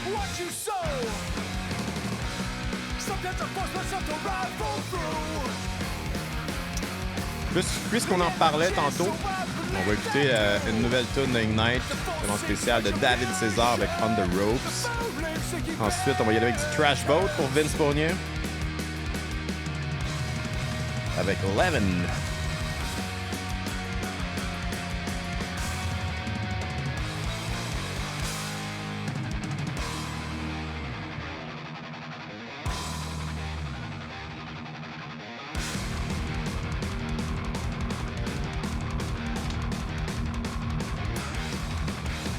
Puisqu'on en parlait tantôt, on va écouter une nouvelle tune d'Ignite, vraiment spéciale de David César avec On the Ropes. Ensuite, on va y aller avec du Trash Boat pour Vince Fournier. Avec Levin.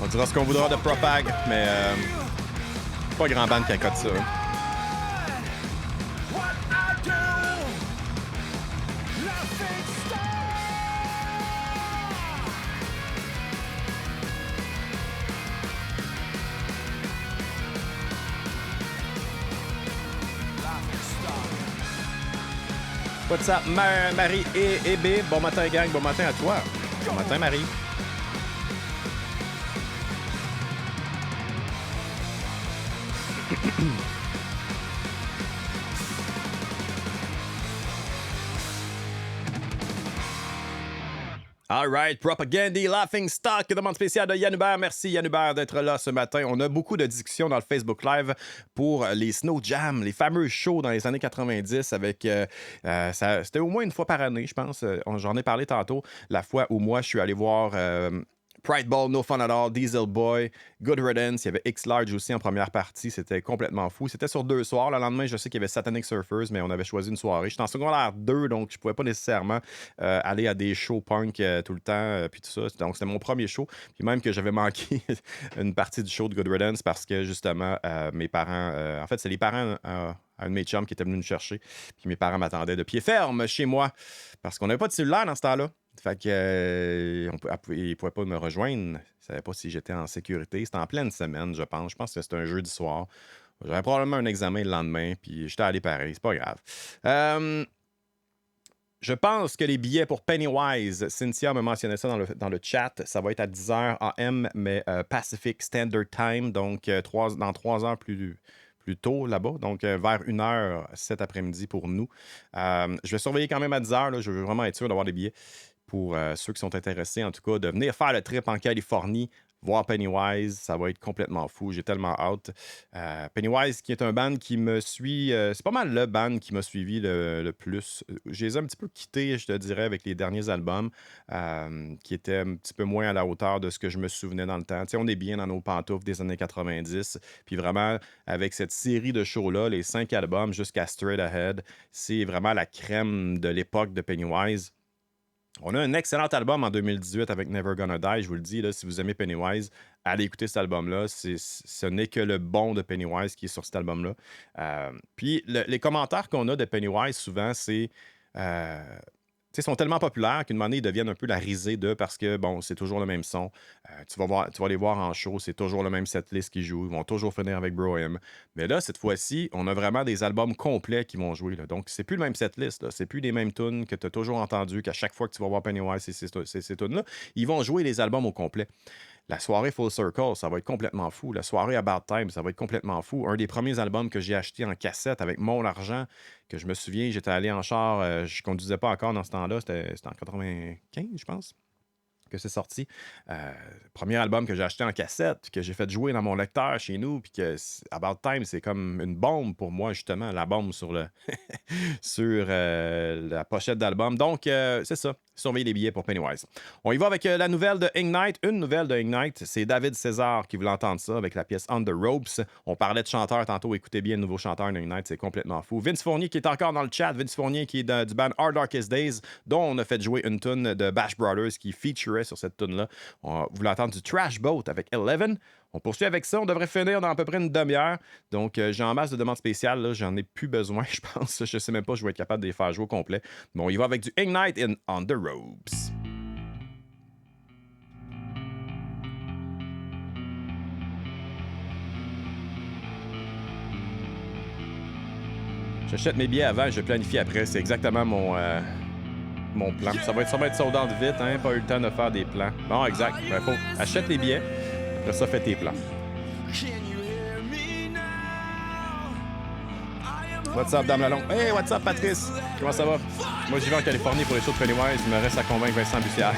On dira ce qu'on voudra de Propag, mais pas grand band qui accote ça. What's up, Marie et B? Bon matin, gang. Bon matin à toi. Bon matin, Marie. All right, Propaganda, Laughing Stock, demande spéciale de Yann Hubert. Merci Yann Hubert d'être là ce matin. On a beaucoup de discussions dans le Facebook Live pour les Snow Jam, les fameux shows dans les années 90 avec... c'était au moins une fois par année, je pense. J'en ai parlé tantôt, la fois où moi, je suis allé voir... Pride Ball, No Fun at All, Diesel Boy, Good Riddance. Il y avait X-Large aussi en première partie. C'était complètement fou. C'était sur 2 soirs. Le lendemain, je sais qu'il y avait Satanic Surfers, mais on avait choisi une soirée. J'étais en secondaire 2, donc je pouvais pas nécessairement aller à des shows punk tout le temps, puis tout ça. Donc, c'était mon premier show. Puis même que j'avais manqué une partie du show de Good Riddance parce que, justement, mes parents... en fait, c'est les parents... un de mes chums qui était venu nous chercher. Puis mes parents m'attendaient de pied ferme chez moi parce qu'on n'avait pas de cellulaire dans ce temps-là. Fait que ils ne pouvaient pas me rejoindre. Ils ne savaient pas si j'étais en sécurité. C'était en pleine semaine, je pense. Je pense que c'était un jeudi soir. J'avais probablement un examen le lendemain, puis j'étais allé pareil. C'est pas grave. Je pense que les billets pour Pennywise, Cynthia m'a mentionné ça dans le chat, ça va être à 10h AM, mais Pacific Standard Time, donc dans 3 heures plus tôt là-bas, donc vers 1h cet après-midi pour nous. Je vais surveiller quand même à 10h, là, je veux vraiment être sûr d'avoir des billets pour ceux qui sont intéressés, en tout cas, de venir faire le trip en Californie, voir Pennywise, ça va être complètement fou. J'ai tellement hâte. Pennywise, qui est un band qui me suit, c'est pas mal le band qui m'a suivi le plus. Je les ai un petit peu quittés, je te dirais, avec les derniers albums, qui étaient un petit peu moins à la hauteur de ce que je me souvenais dans le temps. Tu sais, on est bien dans nos pantoufles des années 90. Puis vraiment, avec cette série de shows-là, les 5 albums jusqu'à Straight Ahead, c'est vraiment la crème de l'époque de Pennywise. On a un excellent album en 2018 avec Never Gonna Die. Je vous le dis, là, si vous aimez Pennywise, allez écouter cet album-là. Ce n'est que le bon de Pennywise qui est sur cet album-là. Puis les commentaires qu'on a de Pennywise, souvent, c'est... ils sont tellement populaires qu'une année, ils deviennent un peu la risée d'eux parce que, bon, c'est toujours le même son. Tu vas les voir en show, c'est toujours le même setlist qu'ils jouent. Ils vont toujours finir avec Bro-Hymn. Mais là, cette fois-ci, on a vraiment des albums complets qui vont jouer. Là. Donc, c'est plus le même setlist. Là. C'est plus les mêmes tunes que tu as toujours entendues, qu'à chaque fois que tu vas voir Pennywise, c'est ces tunes-là. Ils vont jouer les albums au complet. La soirée Full Circle, ça va être complètement fou. La soirée About Time, ça va être complètement fou. Un des premiers albums que j'ai acheté en cassette avec mon argent, que je me souviens, j'étais allé en char, je conduisais pas encore dans ce temps-là, c'était en 95, je pense, que c'est sorti. Premier album que j'ai acheté en cassette, que j'ai fait jouer dans mon lecteur chez nous, puis que About Time, c'est comme une bombe pour moi, justement, la bombe sur sur la pochette d'album. Donc, c'est ça. Surveillez les billets pour Pennywise. On y va avec la nouvelle de Ignite. Une nouvelle de Ignite, c'est David César qui voulait entendre ça avec la pièce On the Ropes. On parlait de chanteur tantôt. Écoutez bien le nouveau chanteur d'Ignite, c'est complètement fou. Vince Fournier qui est encore dans le chat. Vince Fournier qui est du band Our Darkest Days, dont on a fait jouer une tune de Bash Brothers qui featurait sur cette tune-là. Vous voulez entendre du Trash Boat avec Eleven. On poursuit avec ça. On devrait finir dans à peu près une demi-heure. Donc, j'ai en masse de demandes spéciales. Là. J'en ai plus besoin, je pense. Je sais même pas si je vais être capable de les faire jouer au complet. Bon, il va avec du Ignite in On the Ropes. J'achète mes billets avant, je planifie après. C'est exactement mon plan. Ça va être sold out vite, hein? Pas eu le temps de faire des plans. Bon, exact. Ben, achète les billets. Après ça, fais tes plans. What's up, Dame Lalonde? Hey, what's up, Patrice? Comment ça va? Moi, j'y vais en Californie pour les shows de Pennywise. Il me reste à convaincre Vincent Bussière.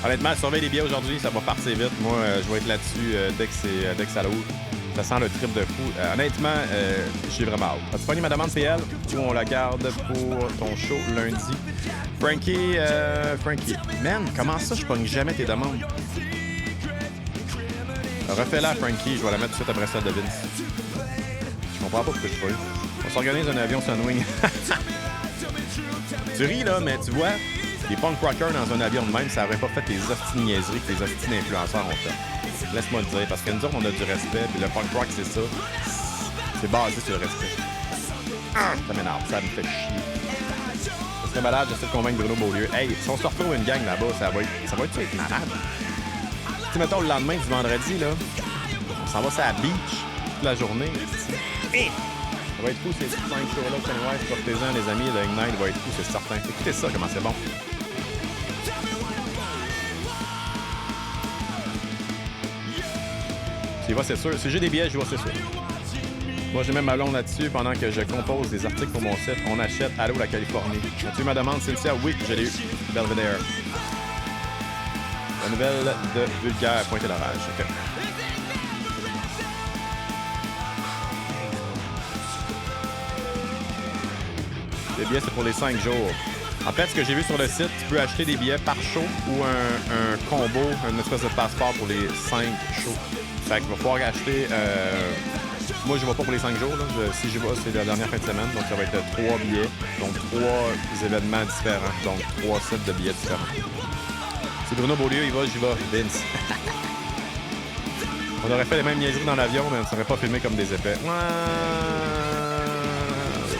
Honnêtement, surveille les billets aujourd'hui, ça va partir vite. Moi, je vais être là-dessus dès que ça l'ouvre. Ça sent le trip de fou. Honnêtement, j'ai vraiment hâte. As-tu pogné ma demande PL ou on la garde pour ton show lundi? Frankie, man, comment ça, je pogne jamais tes demandes? Refais-la, Frankie, je vais la mettre tout de suite après ça de Vince. Je comprends pas pourquoi je fais. On s'organise un avion Sunwing. Tu ris, là, mais tu vois, les punk rockers dans un avion de même, ça aurait pas fait les hosties niaiseries que les hosties influenceurs ont fait. Laisse-moi le dire, parce que nous autres, on a du respect, puis le punk rock, c'est ça. C'est basé sur le respect. Ça m'énerve, ça me fait chier. Ça serait malade, j'essaie de convaincre Bruno Beaulieu. Hey, si on se retrouve une gang là-bas, ça va être malade. Tu sais, mettons, le lendemain du vendredi, là, on s'en va sur la beach toute la journée. Hey! Ça va être fou, ces 5 shows-là, Pennywise, portez-en, les amis, le Ignite va être fou, c'est certain. Écoutez ça, comment c'est bon. Si va, c'est sûr. Si j'ai des billets, je vais, c'est sûr. Moi, j'ai même ma blonde là-dessus pendant que je compose des articles pour mon site. On achète Allô la Californie. As-tu eu ma demande, Cynthia? Oui, je l'ai eu. Belvedere. La nouvelle de Vulgaire, pointé d'orage. OK. Les billets, c'est pour les 5 jours. En fait, ce que j'ai vu sur le site, tu peux acheter des billets par show ou un combo, une espèce de passeport pour les 5 shows. Fait qu'il va falloir acheter... moi, je ne vais pas pour les 5 jours. Là. Si j'y vais, c'est la dernière fin de semaine. Donc, ça va être 3 billets. Donc, 3 événements différents. Donc, 3 sets de billets différents. Si Bruno Beaulieu, il va, j'y vais. Vince. On aurait fait les mêmes niaiseries dans l'avion, mais on ne serait pas filmé comme des épais.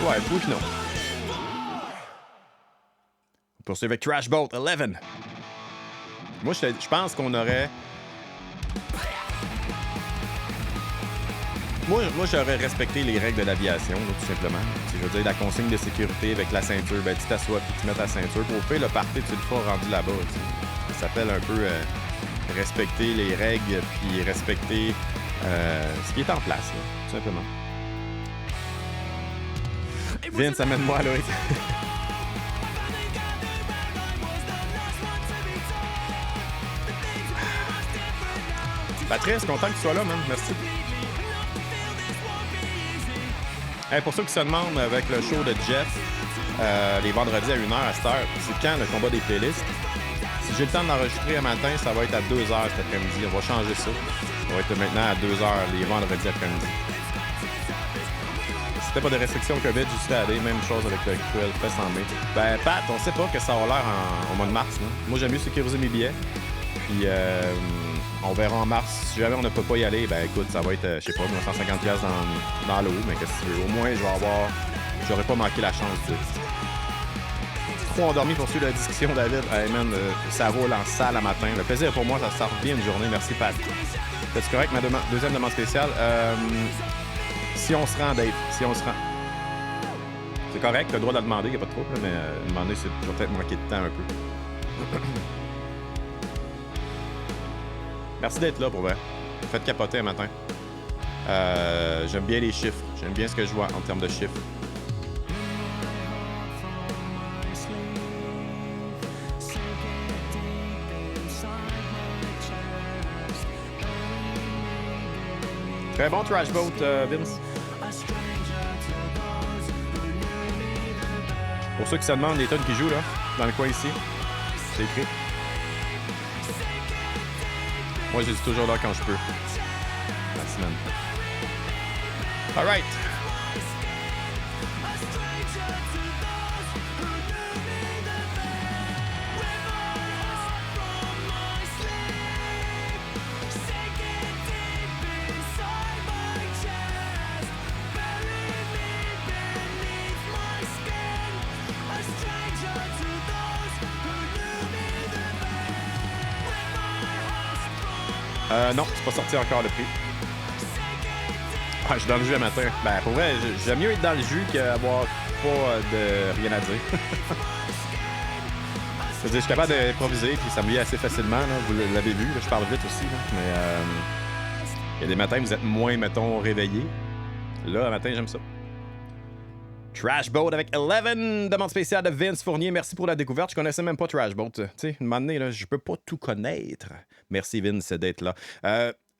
Ouais, oui puis non. On poursuit avec Trash Boat 11. Moi, je pense qu'on aurait... Moi, j'aurais respecté les règles de l'aviation, là, tout simplement. Je veux dire, la consigne de sécurité avec la ceinture, ben, tu t'assois puis tu mets ta ceinture. Pour faire le party, tu le feras rendu là-bas. T'sais. Ça s'appelle un peu respecter les règles puis respecter ce qui est en place, là, tout simplement. Vince, amène-moi, Loïc. Patrice, content que tu sois là, man. Merci. Hey, pour ceux qui se demandent, avec le show de Jeff, les vendredis à 1h à cette heure, c'est quand le combat des playlists? Si j'ai le temps de l'enregistrer un matin, ça va être à 2h cet après-midi. On va changer ça. Ça va être maintenant à 2h les vendredis après-midi. Si t'as pas de restrictions COVID, juste à aller. Même chose avec le Cruel Fest en mai. Ben, Pat, on sait pas que ça va l'air au mois de mars. Là. Moi, j'aime mieux sécuriser mes billets. Puis, on verra en mars. Si jamais on ne peut pas y aller, ben écoute, ça va être, je sais pas, 150$ dans l'eau. Mais qu'est-ce que tu veux? Au moins, j'aurais pas manqué la chance de... Trop endormi pour suivre la discussion, David. Hey man, ça roule en salle à matin. Le plaisir pour moi, ça revient une journée. Merci, Pat. C'est correct, ma deuxième demande spéciale? Si on se rend, Dave. Si on se rend. C'est correct, t'as le droit de la demander, il n'y a pas de trouble, mais demander, c'est peut-être manquer de temps un peu. Merci d'être là, pour vrai. Faites capoter un matin. J'aime bien les chiffres. J'aime bien ce que je vois en termes de chiffres. Très bon trash boat, Vince. Pour ceux qui se demandent les tonnes qui jouent, là, dans le coin ici, c'est écrit. Moi, je dis toujours là quand je peux. La semaine. All right. Non, c'est pas sorti encore le prix. Ah, je suis dans le jus le matin. Ben, pour vrai, j'aime mieux être dans le jus qu'avoir pas de rien à dire. Je suis capable d'improviser, puis ça me vient assez facilement. Là. Vous l'avez vu, là, je parle vite aussi. Là. Mais il y a des matins où vous êtes moins, mettons, réveillés. Là, le matin, j'aime ça. Trash Boat avec 11, demande spéciale de Vince Fournier. Merci pour la découverte. Je connaissais même pas Trash Boat. Tu sais, une moment donné, là, je peux pas tout connaître. Merci Vince d'être là.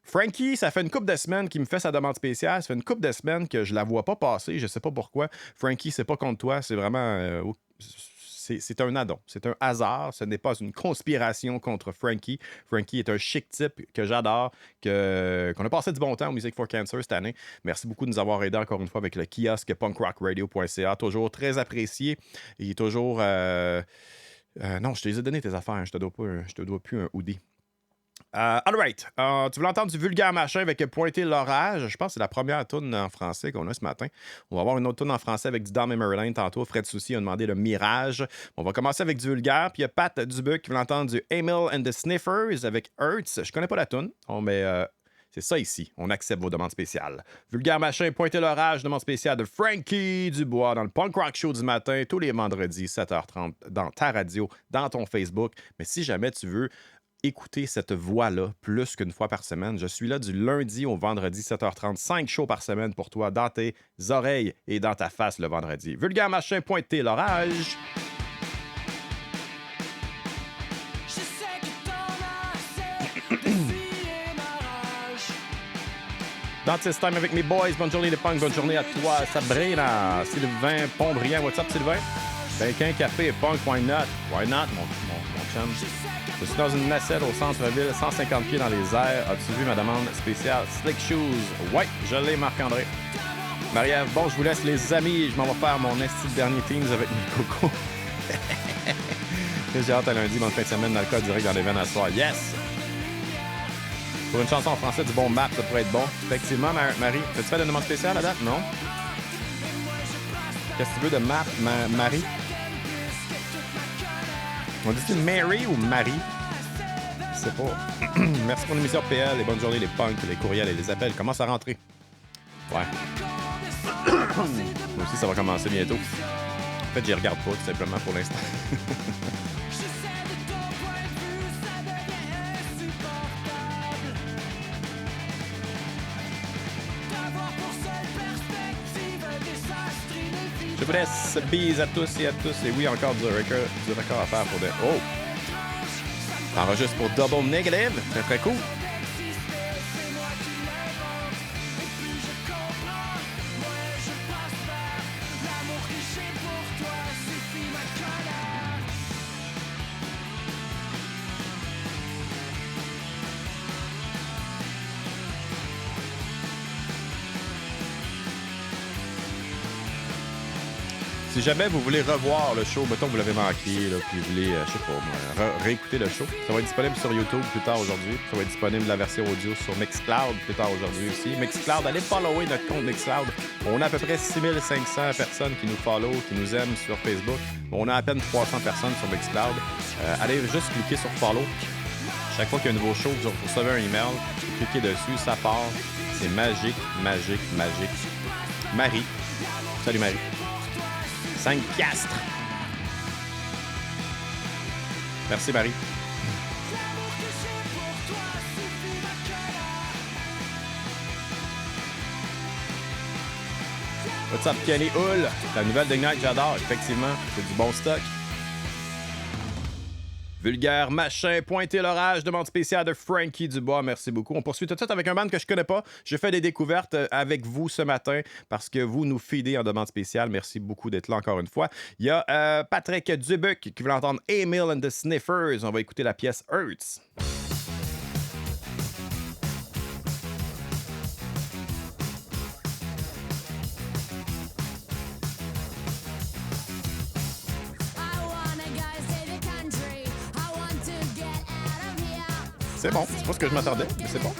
Frankie, ça fait une couple de semaines qu'il me fait sa demande spéciale. Ça fait une couple de semaines que je la vois pas passer. Je sais pas pourquoi. Frankie, c'est pas contre toi. C'est vraiment... c'est un addon. C'est un hasard. Ce n'est pas une conspiration contre Frankie. Frankie est un chic type que j'adore, qu'on a passé du bon temps au Music for Cancer cette année. Merci beaucoup de nous avoir aidés encore une fois avec le kiosque punkrockradio.ca. Toujours très apprécié. Il est toujours... non, je te les ai donné tes affaires. Je te dois plus un hoodie. All right. Tu voulais entendre du vulgaire machin avec Pointer l'orage. Je pense que c'est la première toune en français qu'on a ce matin. On va avoir une autre toune en français avec du Dom et Merlin tantôt. Fred Soucy a demandé le Mirage. On va commencer avec du vulgaire. Puis il y a Pat Dubuc qui veut entendre du Emil and the Sniffers avec Hertz. Je connais pas la toune, mais c'est ça ici. On accepte vos demandes spéciales. Vulgaire machin, Pointer l'orage, demande spéciale de Frankie Dubois dans le Punk Rock Show du matin, tous les vendredis, 7h30, dans ta radio, dans ton Facebook. Mais si jamais tu veux écouter cette voix-là plus qu'une fois par semaine, je suis là du lundi au vendredi, 7h30, 5 shows par semaine pour toi, dans tes oreilles et dans ta face le vendredi. Vulgaire machin, Pointer l'orage. Dans This Time avec mes boys, bonne journée les punks, bonne journée à toi, Sabrina, Sylvain Pontbriand, what's up Sylvain? Ben qu'un café, punk, why not? Why not, mon chum? Je suis dans une nacelle au centre-ville, 150 pieds dans les airs. As-tu vu ma demande spéciale? Slick Shoes. Ouais, je l'ai, Marc-André. Marie-Ève, bon, je vous laisse les amis. Je m'en vais faire mon esti de dernier Teams avec mes cocos. J'ai hâte à lundi, mon fin de semaine dans le cas direct dans les veines à soir. Yes! Pour une chanson en français du bon map, ça pourrait être bon. Effectivement, Marie. As-tu fait de demande spéciale à date? Non? Qu'est-ce que tu veux de map, Marie? On dit-tu Mary ou Marie? Je sais pas. Merci pour l'émission PL, les bonnes journées, les punks, les courriels et les appels. Commence à rentrer. Ouais. Moi aussi, ça va commencer bientôt. En fait, j'y regarde pas, tout simplement, pour l'instant. Je vous laisse. Bise à tous et à tous. Et oui, encore du record à faire pour des... Oh! T'enregistres pour Double Negative. C'est très cool. Si jamais vous voulez revoir le show, mettons que vous l'avez manqué, là, puis vous voulez, je sais pas, moi, réécouter le show, ça va être disponible sur YouTube plus tard aujourd'hui. Ça va être disponible la version audio sur Mixcloud plus tard aujourd'hui aussi. Mixcloud, allez follower notre compte Mixcloud. On a à peu près 6500 personnes qui nous follow, qui nous aiment sur Facebook. On a à peine 300 personnes sur Mixcloud. Allez juste cliquer sur follow. Chaque fois qu'il y a un nouveau show, vous recevez un email, vous cliquez dessus, ça part. C'est magique, magique, magique. Marie. Salut Marie. 5 piastres. Merci, Marie. What's up, Kenny Hull? La nouvelle de Ignite, j'adore. Effectivement, c'est du bon stock. Vulgaire machin, pointer l'orage, demande spéciale de Frankie Dubois, merci beaucoup. On poursuit tout de suite avec un band que je connais pas. Je fais des découvertes avec vous ce matin parce que vous nous feedez en demande spéciale. Merci beaucoup d'être là encore une fois. Il y a Patrick Dubuc qui veut entendre Emil and the Sniffers. On va écouter la pièce Hurts. C'est bon, c'est pas ce que je m'attendais, mais c'est bon.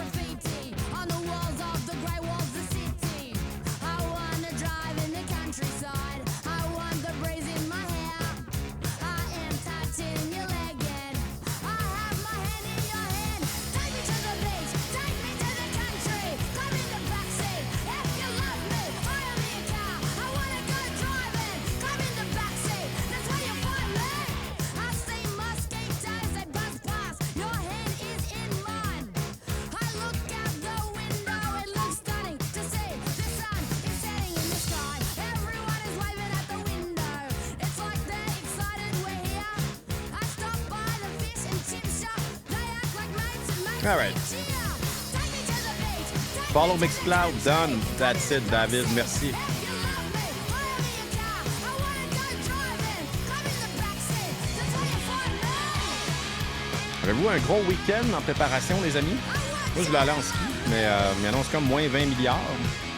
All right. Follow Mixcloud, done. That's it, David. Merci. Avez-vous un gros week-end en préparation, les amis? Moi, je voulais aller en ski, mais il annonce comme moins 20 milliards.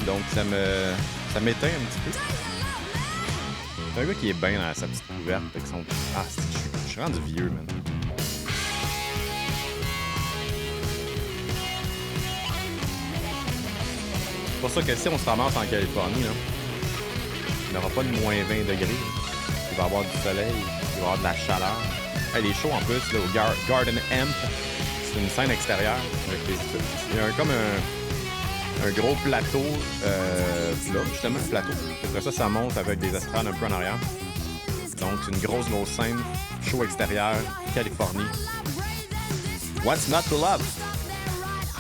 Donc, ça m'éteint un petit peu. C'est un gars qui est bien dans sa petite couverte avec son... Ah, je suis rendu vieux, man. C'est pour ça que si on se ramasse en Californie, là, il n'y aura pas de moins 20 degrés. Il va y avoir du soleil, il va y avoir de la chaleur. Hey, les shows en plus, là, au Garden Amp, c'est une scène extérieure. Il y a comme un gros plateau, là, justement, un plateau. Après ça, ça monte avec des estrades un peu en arrière. Donc, c'est une grosse scène, show extérieur, Californie. What's not to love?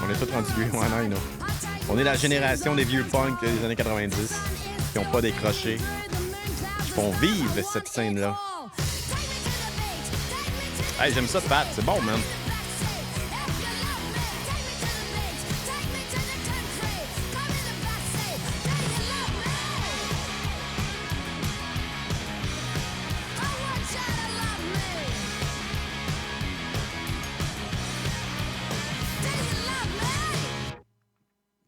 On est tous rendus vieux, ouais, non, you know. On est la génération des vieux punks des années 90 qui n'ont pas décroché, qui font vivre cette scène-là. Hey, j'aime ça, Pat. C'est bon, man.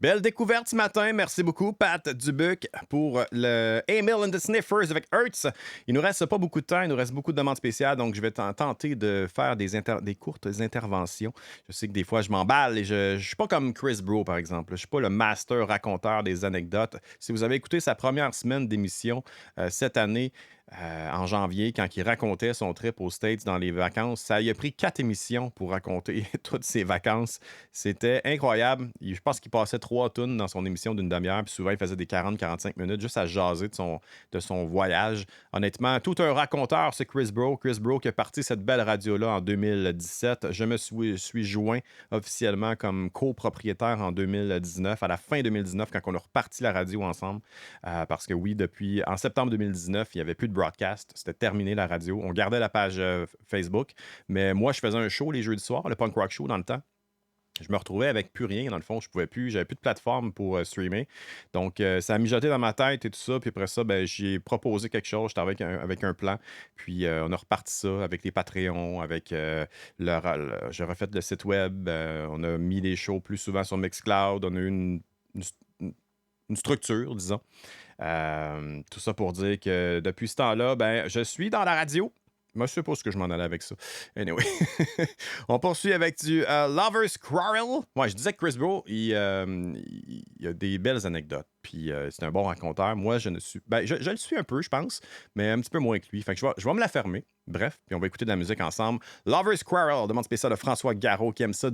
Belle découverte ce matin. Merci beaucoup, Pat Dubuc, pour le Emil and the Sniffers avec Hurts. Il nous reste pas beaucoup de temps. Il nous reste beaucoup de demandes spéciales. Donc, je vais tenter de faire des courtes interventions. Je sais que des fois, je m'emballe et je suis pas comme Chris Bro, par exemple. Je suis pas le master raconteur des anecdotes. Si vous avez écouté sa première semaine d'émission cette année, en janvier, quand il racontait son trip aux States dans les vacances. Ça lui a pris 4 émissions pour raconter toutes ses vacances. C'était incroyable. Je pense qu'il passait 3 tunes dans son émission d'une demi-heure, puis souvent, il faisait des 40-45 minutes juste à jaser de son voyage. Honnêtement, tout un raconteur, c'est Chris Bro. Chris Bro qui a parti cette belle radio-là en 2017. Je me suis joint officiellement comme copropriétaire en 2019, à la fin 2019, quand on a reparti la radio ensemble. Parce que oui, depuis en septembre 2019, il n'y avait plus de broadcast. C'était terminé la radio. On gardait la page Facebook. Mais moi, je faisais un show les jeudis soirs, le Punk Rock Show dans le temps. Je me retrouvais avec plus rien, dans le fond, j'avais plus de plateforme pour streamer. Donc, ça a mijoté dans ma tête et tout ça. Puis après ça, j'ai proposé quelque chose, j'étais avec un plan. Puis on a reparti ça avec les Patreons, avec j'ai refait le site web. On a mis les shows plus souvent sur Mixcloud. On a eu une structure, disons. Tout ça pour dire que depuis ce temps-là, je suis dans la radio. Moi, je sais pas ce que je m'en allais avec ça. Anyway, on poursuit avec du Lovers Quarrel. Ouais, je disais que Chris Bro, il a des belles anecdotes. Puis c'est un bon raconteur. Moi, je ne suis... je le suis un peu, je pense, mais un petit peu moins que lui. Fait que je vais me la fermer. Bref, puis on va écouter de la musique ensemble. Lovers Quarrel, demande spéciale de François Garot, qui aime ça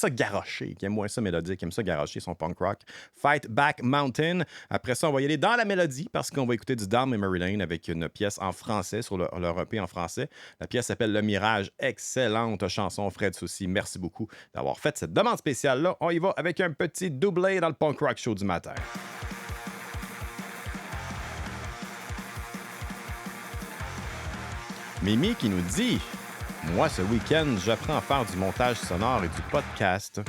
garrocher, qui aime moins ça mélodique, qui aime ça garrocher, son punk rock. Fight Back Mountain. Après ça, on va y aller dans la mélodie, parce qu'on va écouter du Down Memory Lane avec une pièce en français, sur leur EP en français. La pièce s'appelle Le Mirage. Excellente chanson, Fred Soucy. Merci beaucoup d'avoir fait cette demande spéciale-là. On y va avec un petit doublé dans le punk rock show du matin. Mimi qui nous dit « Moi, ce week-end, j'apprends à faire du montage sonore et du podcast.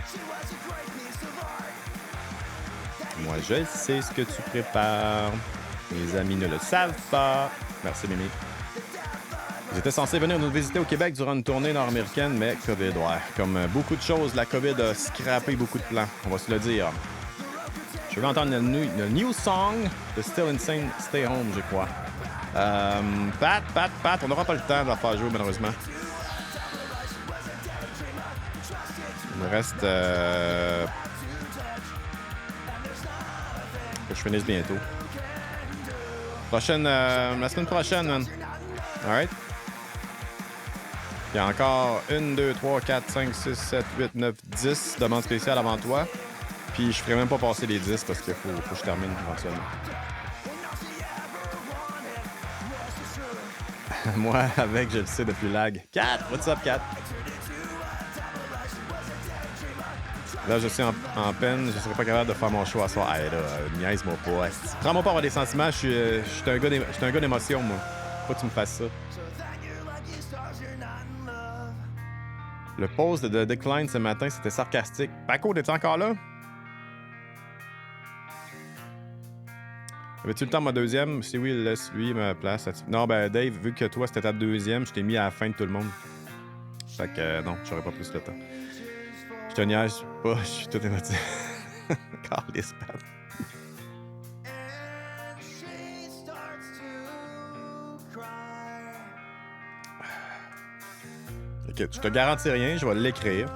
Moi, je sais ce que tu prépares. Mes amis ne le savent pas. » Merci, Mimi. J'étais censé venir nous visiter au Québec durant une tournée nord-américaine, mais COVID, ouais. Comme beaucoup de choses, la COVID a scrappé beaucoup de plans, on va se le dire. Je vais entendre le new song de Still Insane, Stay Home, je crois. Pat, on n'aura pas le temps de la faire jouer, malheureusement. Il me reste... que je finisse bientôt. La semaine prochaine, man. Alright? Il y a encore 1, 2, 3, 4, 5, 6, 7, 8, 9, 10 demandes spéciales avant toi. Puis je ferai même pas passer les 10 parce qu'il faut que je termine éventuellement. Moi, avec, je le sais depuis lag. Kat, what's up, Kat? Là, je suis en peine. Je serais pas capable de faire mon show à soir. Hey, là, niaise-moi pas. Prends-moi pas avoir des sentiments. Je suis un gars d'émotion, moi. Faut que tu me fasses ça. Le post de Decline ce matin, c'était sarcastique. Paco, t'es-tu encore là? Avais-tu le temps de ma deuxième? Si oui, laisse-lui ma place. Non, Dave, vu que toi, c'était ta deuxième, je t'ai mis à la fin de tout le monde. Fait que non, j'aurais pas plus le temps. Je te niaise pas, je suis tout émotif. Calisse, Pat. Ok, je te garantis rien, je vais l'écrire.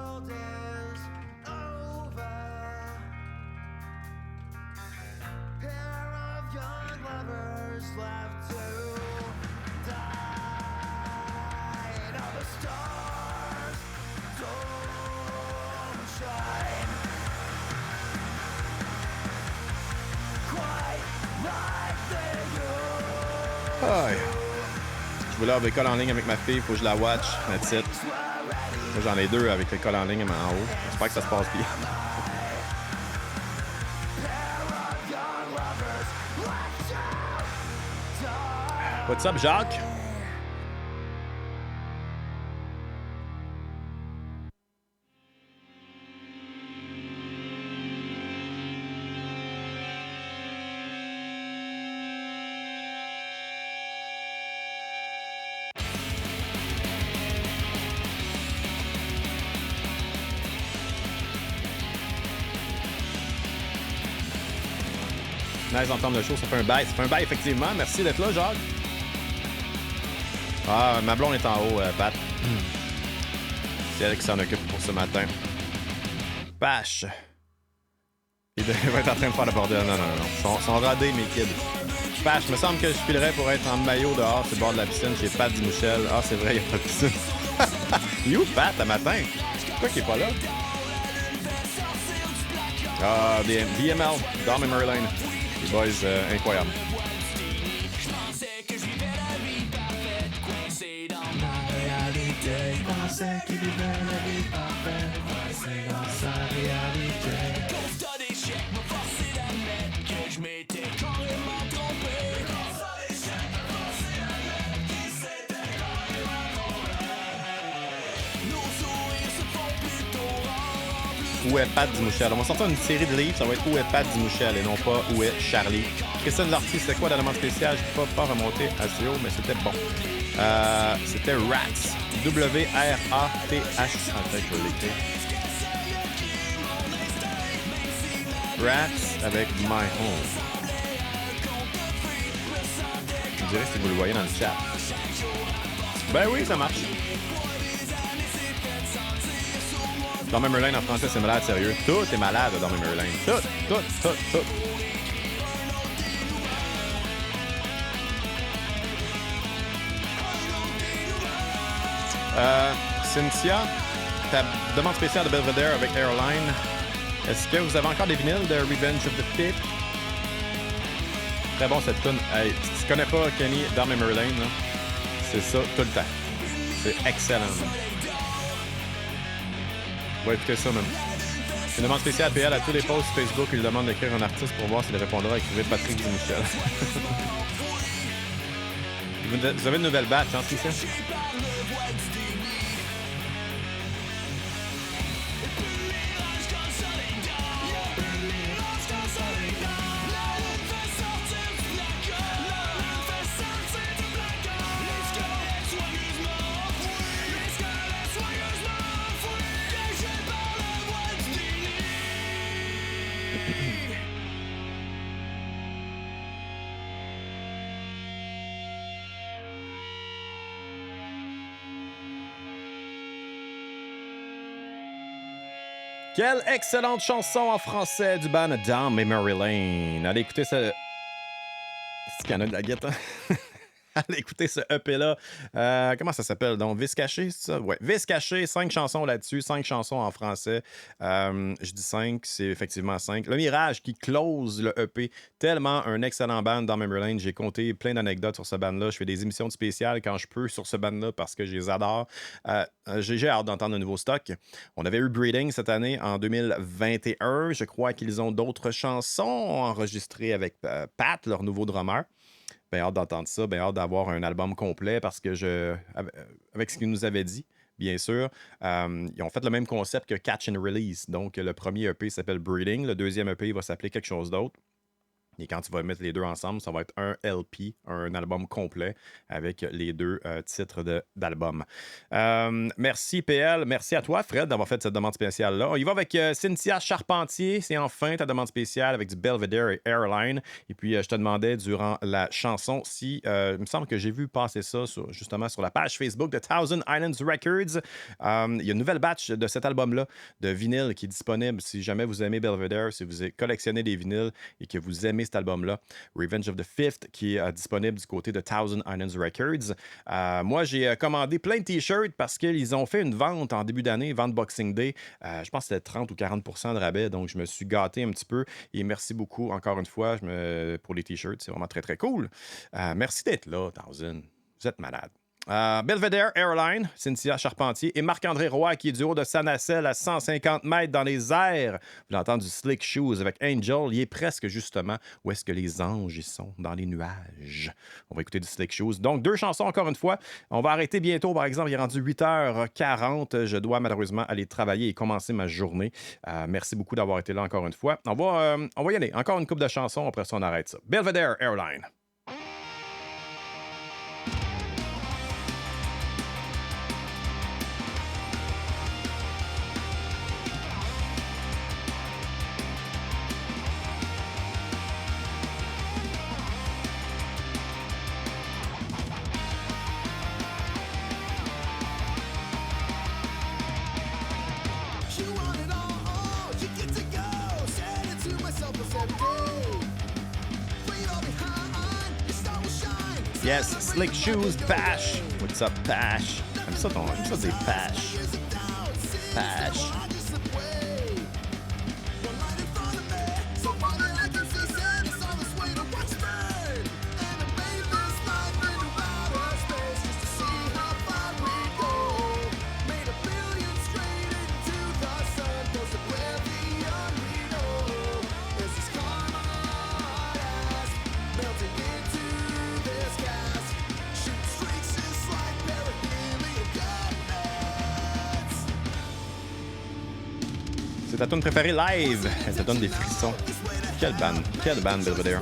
Je voulais avoir l'école en ligne avec ma fille, faut que je la watch. That's it. Moi, j'en ai 2 avec l'école en ligne en haut. J'espère que ça se passe bien. What's up, Jacques? Nice d'entendre le show, ça fait un bail. Ça fait un bail, effectivement. Merci d'être là, Jacques. Ah, ma blonde est en haut, Pat. C'est elle qui s'en occupe pour ce matin. Pache. Il va être en train de faire le bordel. Non. Ils sont radés, mes kids. Pache, me semble que je filerais pour être en maillot dehors sur le bord de la piscine chez Pat Dumouchel. Ah, c'est vrai, il n'y a pas de piscine. You, Pat, à matin? Pourquoi qu'il est pas là? Ah, DML, Dom et Merlin. Les boys, incroyables. Où est Pat Dumouchel? On va sortir une série de livres, ça va être Où est Pat Dumouchel et non pas Où est Charlie. Christine Lortie, c'était quoi la demande spéciale? Je ne peux pas remonter assez haut, mais c'était bon. C'était Rats. W-R-A-T-H. En fait, je vais l'écrire. Rats avec My Home. Je dirais si vous le voyez dans le chat. Ben oui, ça marche. Dans Merlin en français, c'est malade, sérieux. Tout est malade dans Merlin. Tout. Cynthia, ta demande spéciale de Belvedere avec Airline. Est-ce que vous avez encore des vinyles de Revenge of the Fifth? Très bon cette tune. Hey, si tu connais pas Kenny dans Merlin, là, c'est ça tout le temps. C'est excellent. On va écouter ça même. Une demande spéciale à PL à tous les posts Facebook où il demande d'écrire un artiste pour voir s'il répondra à écrire Patrick Dumouchel. Vous avez une nouvelle batch, hein, c'est ça? Quelle excellente chanson en français du band Dom et Merlin. Allez écouter ce... C'est qu'il y en a de la guette, hein? Allez écouter ce EP-là. Comment ça s'appelle donc? Vice caché, c'est ça? Ouais, Vice caché, 5 chansons là-dessus, 5 chansons en français. Je dis 5, c'est effectivement 5. Le Mirage qui close le EP. Tellement un excellent band dans Merlin. J'ai compté plein d'anecdotes sur ce band-là. Je fais des émissions spéciales quand je peux sur ce band-là parce que je les adore. J'ai hâte d'entendre un nouveau stock. On avait eu Breeding cette année en 2021. Je crois qu'ils ont d'autres chansons enregistrées avec Pat, leur nouveau drummer. Bien hâte d'entendre ça, bien hâte d'avoir un album complet parce que avec ce qu'ils nous avaient dit, bien sûr, ils ont fait le même concept que Catch and Release. Donc, le premier EP s'appelle Breeding, le deuxième EP va s'appeler quelque chose d'autre. Et quand tu vas mettre les deux ensemble, ça va être un LP, un album complet avec les deux titres d'album. Merci PL, merci à toi Fred d'avoir fait cette demande spéciale-là. On y va avec Cynthia Charpentier, c'est enfin ta demande spéciale avec du Belvedere et Airline. Et puis je te demandais durant la chanson si, il me semble que j'ai vu passer ça justement sur la page Facebook de Thousand Islands Records. Il y a une nouvelle batch de cet album-là de vinyle qui est disponible si jamais vous aimez Belvedere, si vous collectionnez des vinyles et que vous aimez cet album-là, Revenge of the Fifth, qui est disponible du côté de Thousand Islands Records. Moi, j'ai commandé plein de t-shirts parce qu'ils ont fait une vente en début d'année, vente Boxing Day. Je pense que c'était 30 ou 40% de rabais, donc je me suis gâté un petit peu. Et merci beaucoup, encore une fois, pour les t-shirts. C'est vraiment très, très cool. Merci d'être là, Thousand. Vous êtes malade. Belvedere Airline, Cynthia Charpentier et Marc-André Roy qui est du haut de sa nacelle à 150 mètres dans les airs. Vous l'entendez du Slick Shoes avec Angel. Il est presque justement où est-ce que les anges y sont, dans les nuages. On va écouter du Slick Shoes. Donc, 2 chansons encore une fois. On va arrêter bientôt, par exemple. Il est rendu 8h40. Je dois malheureusement aller travailler et commencer ma journée. Merci beaucoup d'avoir été là encore une fois. On va y aller. Encore une couple de chansons. Après ça, on arrête ça. Belvedere Airline. Said to myself, I said, "Go, free all behind." Yes, Slick Shoes, Pash. What's up, Pash? J'aime ça, des Pash. Pash. C'est ta tune préférée live. Elle te donne des frissons. Quelle bande, Belvedere.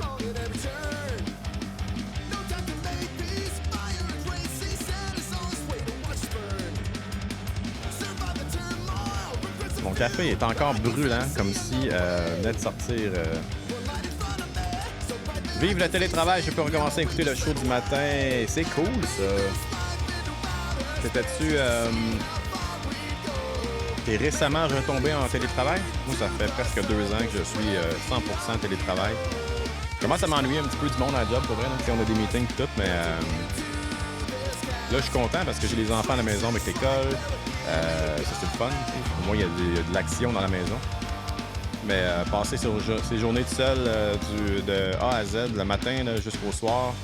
Mon café est encore brûlant, comme si venait de sortir. Vive le télétravail, je peux recommencer à écouter le show du matin. C'est cool, ça. T'étais-tu... T'es récemment retombé en télétravail? Moi, ça fait presque 2 ans que je suis 100% télétravail. Je commence à m'ennuyer un petit peu du monde à la job, pour vrai. Si on a des meetings et tout, mais là, je suis content parce que j'ai les enfants à la maison avec l'école. Ça, c'est le fun. Au moins, il y a de l'action dans la maison. Mais passer ces journées tout seul de A à Z, le matin jusqu'au soir,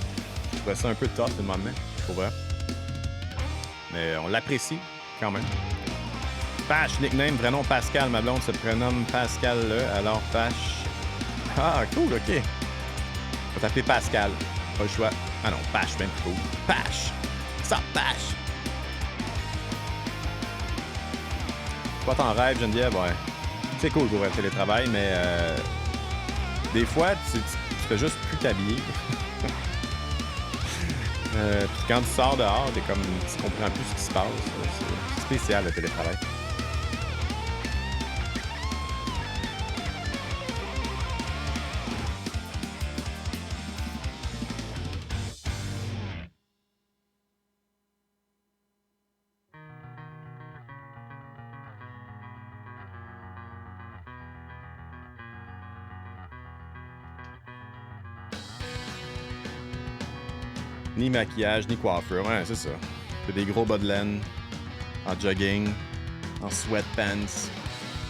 je trouvais ça un peu tough, le moment, pour vrai. Mais on l'apprécie quand même. Pash, nickname, vrai nom Pascal. Ma blonde se prénomme Pascal alors Pash. Ah, cool, OK. On va t'appeler Pascal. Pas le choix. Ah non, Pash, même plus cool. Pash! Ça, Pash! Toi, t'en rêves, Geneviève, ouais. C'est cool pour le télétravail, mais des fois, tu fais juste plus t'habiller. Puis quand tu sors dehors, tu comprends plus ce qui se passe. C'est spécial, le télétravail. Ni maquillage, ni coiffure. Ouais, c'est ça. C'est des gros bas de laine, en jogging, en sweatpants,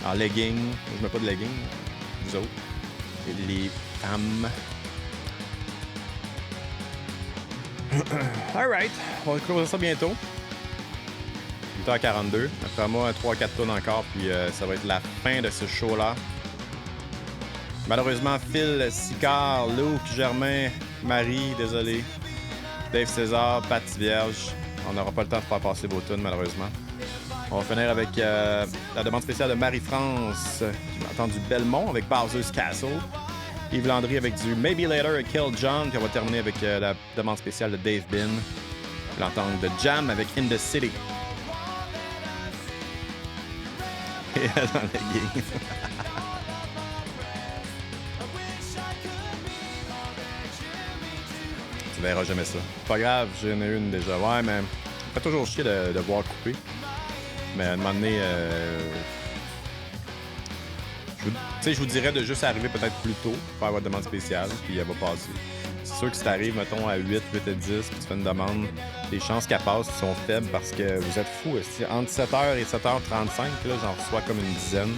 en leggings. Je mets pas de leggings, vous autres. Et les femmes. Alright, on va closer ça bientôt. 8h42. Après moi, 3-4 tonnes encore, puis ça va être la fin de ce show-là. Malheureusement, Phil, Sicard, Luke, Germain, Marie, désolé. Dave César, Pat Vierge. On n'aura pas le temps de faire passer vos tunes, malheureusement. On va finir avec la demande spéciale de Marie-France, qui m'a entendu Belmont avec Bowser's Castle. Yves Landry avec du Maybe Later et Kill John. Puis on va terminer avec la demande spéciale de Dave Bin. L'entendre de Jam avec In the City. Et dans le game. Tu verras jamais ça. Pas grave, j'en ai une déjà. Ouais, mais ça fait toujours chier de voir couper. Mais à un moment donné, je vous dirais de juste arriver peut-être plus tôt, faire votre demande spéciale, puis elle va passer. C'est sûr que si t'arrives, mettons, à 8 à 10, puis tu fais une demande, les chances qu'elle passe sont faibles parce que vous êtes fous. Entre 7h et 7h35, là, j'en reçois comme une dizaine.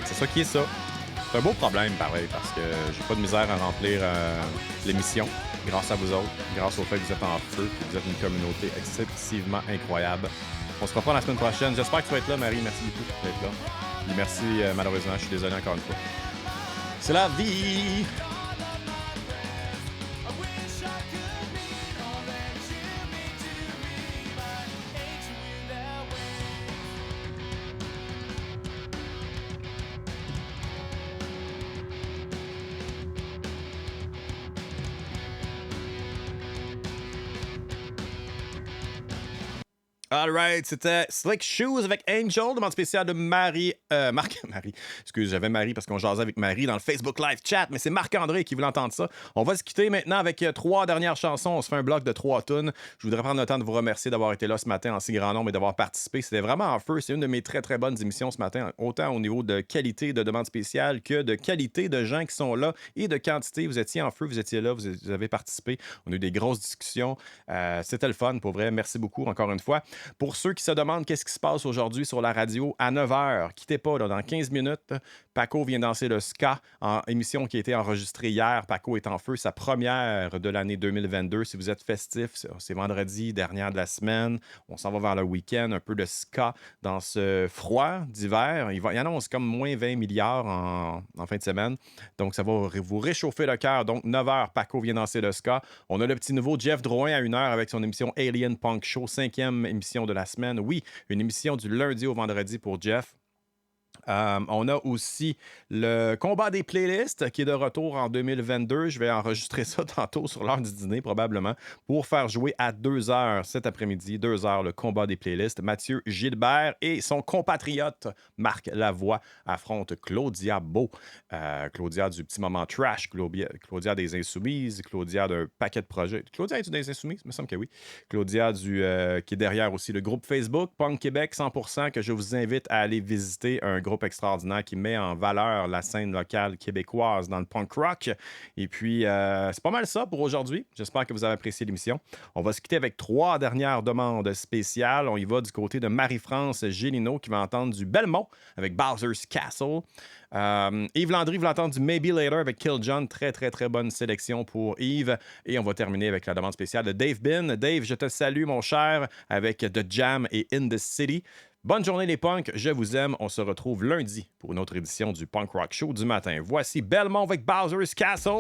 C'est ça qui est ça. C'est un beau problème, pareil, parce que j'ai pas de misère à remplir l'émission grâce à vous autres, grâce au fait que vous êtes en feu, que vous êtes une communauté excessivement incroyable. On se reprend la semaine prochaine. J'espère que tu vas être là, Marie. Merci beaucoup d'être là. Et merci, malheureusement, je suis désolé encore une fois. C'est la vie! All right, c'était Slick Shoes avec Angel, demande spéciale de Marie. Marie. Excuse, j'avais Marie parce qu'on jasait avec Marie dans le Facebook Live chat, mais c'est Marc-André qui voulait entendre ça. On va se quitter maintenant avec 3 dernières chansons. On se fait un bloc de 3 tunes. Je voudrais prendre le temps de vous remercier d'avoir été là ce matin en si grand nombre et d'avoir participé. C'était vraiment en feu. C'est une de mes très, très bonnes émissions ce matin, autant au niveau de qualité de demande spéciale que de qualité de gens qui sont là et de quantité. Vous étiez en feu, vous étiez là, vous avez participé. On a eu des grosses discussions. C'était le fun, pour vrai. Merci beaucoup, encore une fois. Pour ceux qui se demandent qu'est-ce qui se passe aujourd'hui sur la radio, à 9h, quittez pas, là, dans 15 minutes, Paco vient danser le ska en émission qui a été enregistrée hier. Paco est en feu, sa première de l'année 2022. Si vous êtes festif, c'est vendredi, dernière de la semaine. On s'en va vers le week-end, un peu de ska dans ce froid d'hiver. Il annonce comme moins 20 milliards en fin de semaine. Donc, ça va vous réchauffer le cœur. Donc, 9h, Paco vient danser le ska. On a le petit nouveau Jeff Drouin à 1h avec son émission Alien Punk Show, 5e émission de la semaine. Oui, une émission du lundi au vendredi pour Jeff. On a aussi le combat des playlists qui est de retour en 2022. Je vais enregistrer ça tantôt sur l'heure du dîner probablement pour faire jouer à 2h cet après-midi. 2h le combat des playlists. Mathieu Gilbert et son compatriote Marc Lavoie affrontent Claudia Beau. Claudia du petit moment trash, Claudia des Insoumises, Claudia d'un paquet de projets. Claudia est-tu des Insoumises? Il me semble que oui. Claudia qui est derrière aussi le groupe Facebook Punk Québec 100% que je vous invite à aller visiter, un groupe extraordinaire qui met en valeur la scène locale québécoise dans le punk rock. Et puis, c'est pas mal ça pour aujourd'hui. J'espère que vous avez apprécié l'émission. On va se quitter avec 3 dernières demandes spéciales. On y va du côté de Marie-France Gélineau qui va entendre du Belmont avec Bowser's Castle. Yves Landry va entendre du Maybe Later avec Kill John. Très, très, très bonne sélection pour Yves. Et on va terminer avec la demande spéciale de Dave Bin. Dave, je te salue, mon cher, avec The Jam et In the City. Bonne journée les punks, je vous aime. On se retrouve lundi pour une autre édition du Punk Rock Show du matin. Voici Belmont avec Bowser's Castle.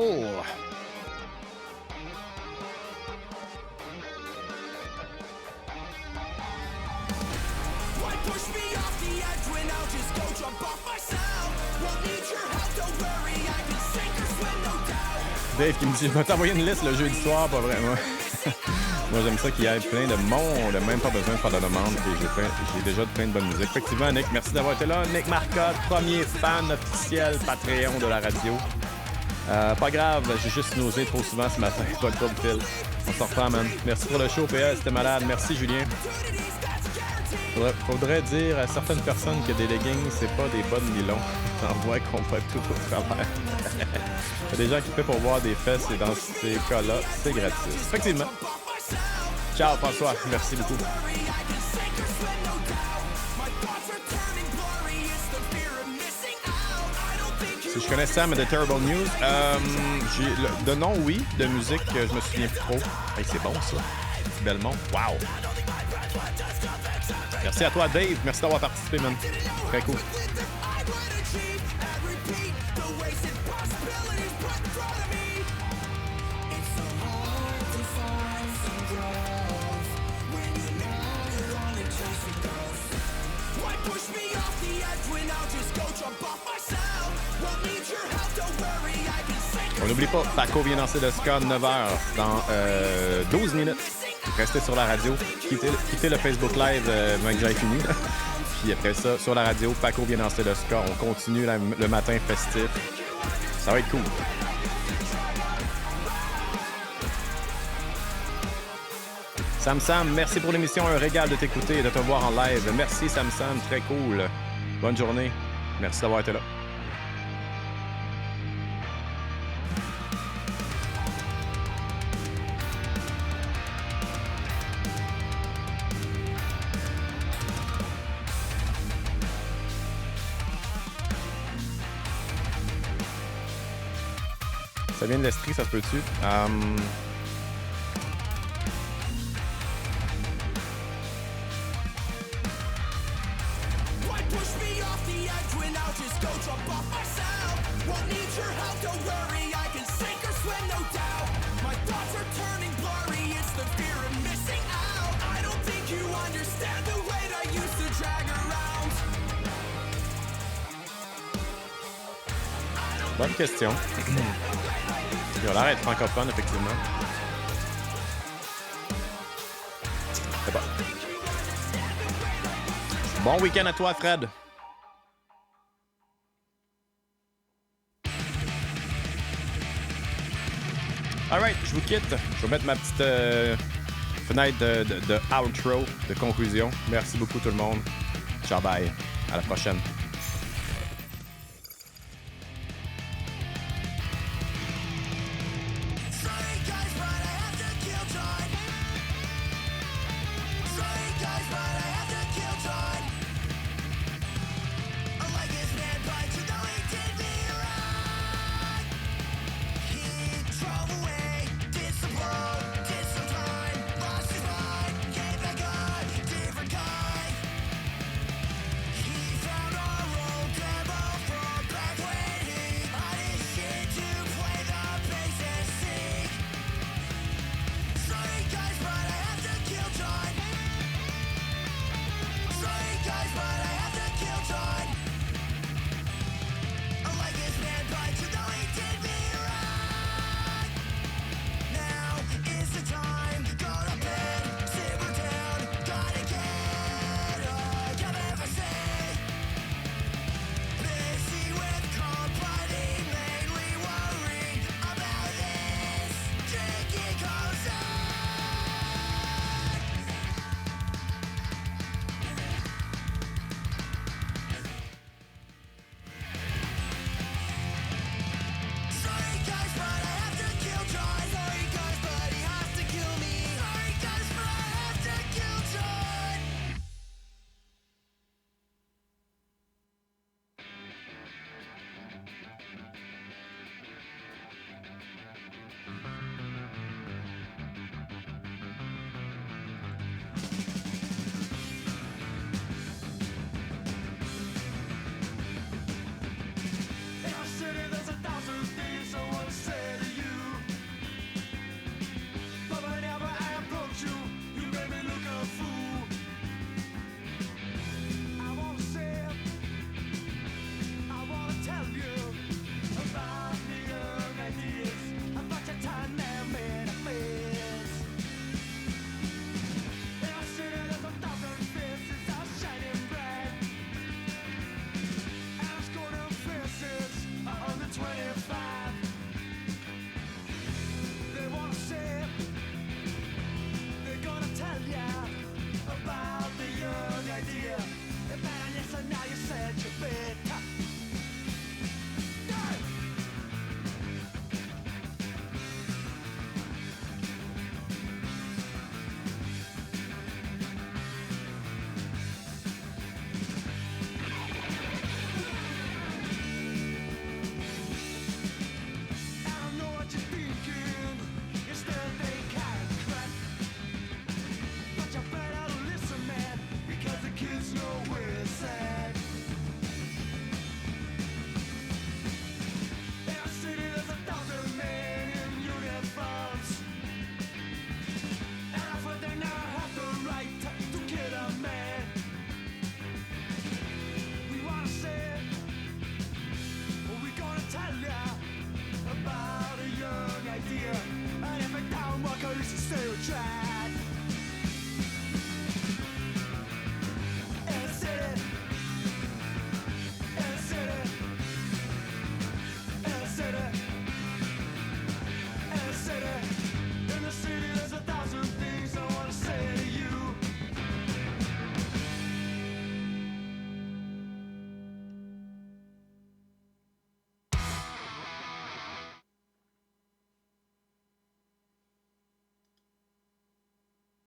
Dave qui me dit, je vais t'envoyer une liste le jeudi soir, pas vraiment. Moi, j'aime ça qu'il y ait plein de monde, même pas besoin de faire de demande. Et j'ai déjà plein de bonne musique. Effectivement, Nick, merci d'avoir été là. Nick Marcotte, premier fan officiel Patreon de la radio. Pas grave, j'ai juste nausé trop souvent ce matin. Pas de trouble, Phil. On s'en reprend, man. Merci pour le show, PL, c'était malade. Merci, Julien. Faudrait dire à certaines personnes que des leggings, c'est pas des bonnes nylons. J'en vois qu'on voit tout au travers. Il y a des gens qui paient pour voir des fesses et dans ces cas-là, c'est gratis. Effectivement. Ciao, François. Merci beaucoup. Si je connais Sam de Terrible News, de nom, oui. De musique, je me souviens plus trop. Hey, c'est bon, ça. Belmont. Wow. Merci à toi, Dave. Merci d'avoir participé, man. Très cool. On n'oublie pas, Paco vient danser le ska 9h dans 12 minutes. Restez sur la radio. Quittez le Facebook Live avant que j'aille fini. Puis après ça, sur la radio, Paco vient danser le ska. On continue le matin festif. Ça va être cool. Sam, merci pour l'émission. Un régal de t'écouter et de te voir en live. Merci, Sam. Très cool. Bonne journée. Merci d'avoir été là. Ça vient de l'Estrie, ça se peut-tu? Bonne question. Il a l'air d'être francophone, effectivement. C'est bon. Bon week-end à toi, Fred. Alright, je vous quitte. Je vais mettre ma petite fenêtre de outro, de conclusion. Merci beaucoup tout le monde. Ciao, bye. À la prochaine. But whenever I approach you, you make me look a fool.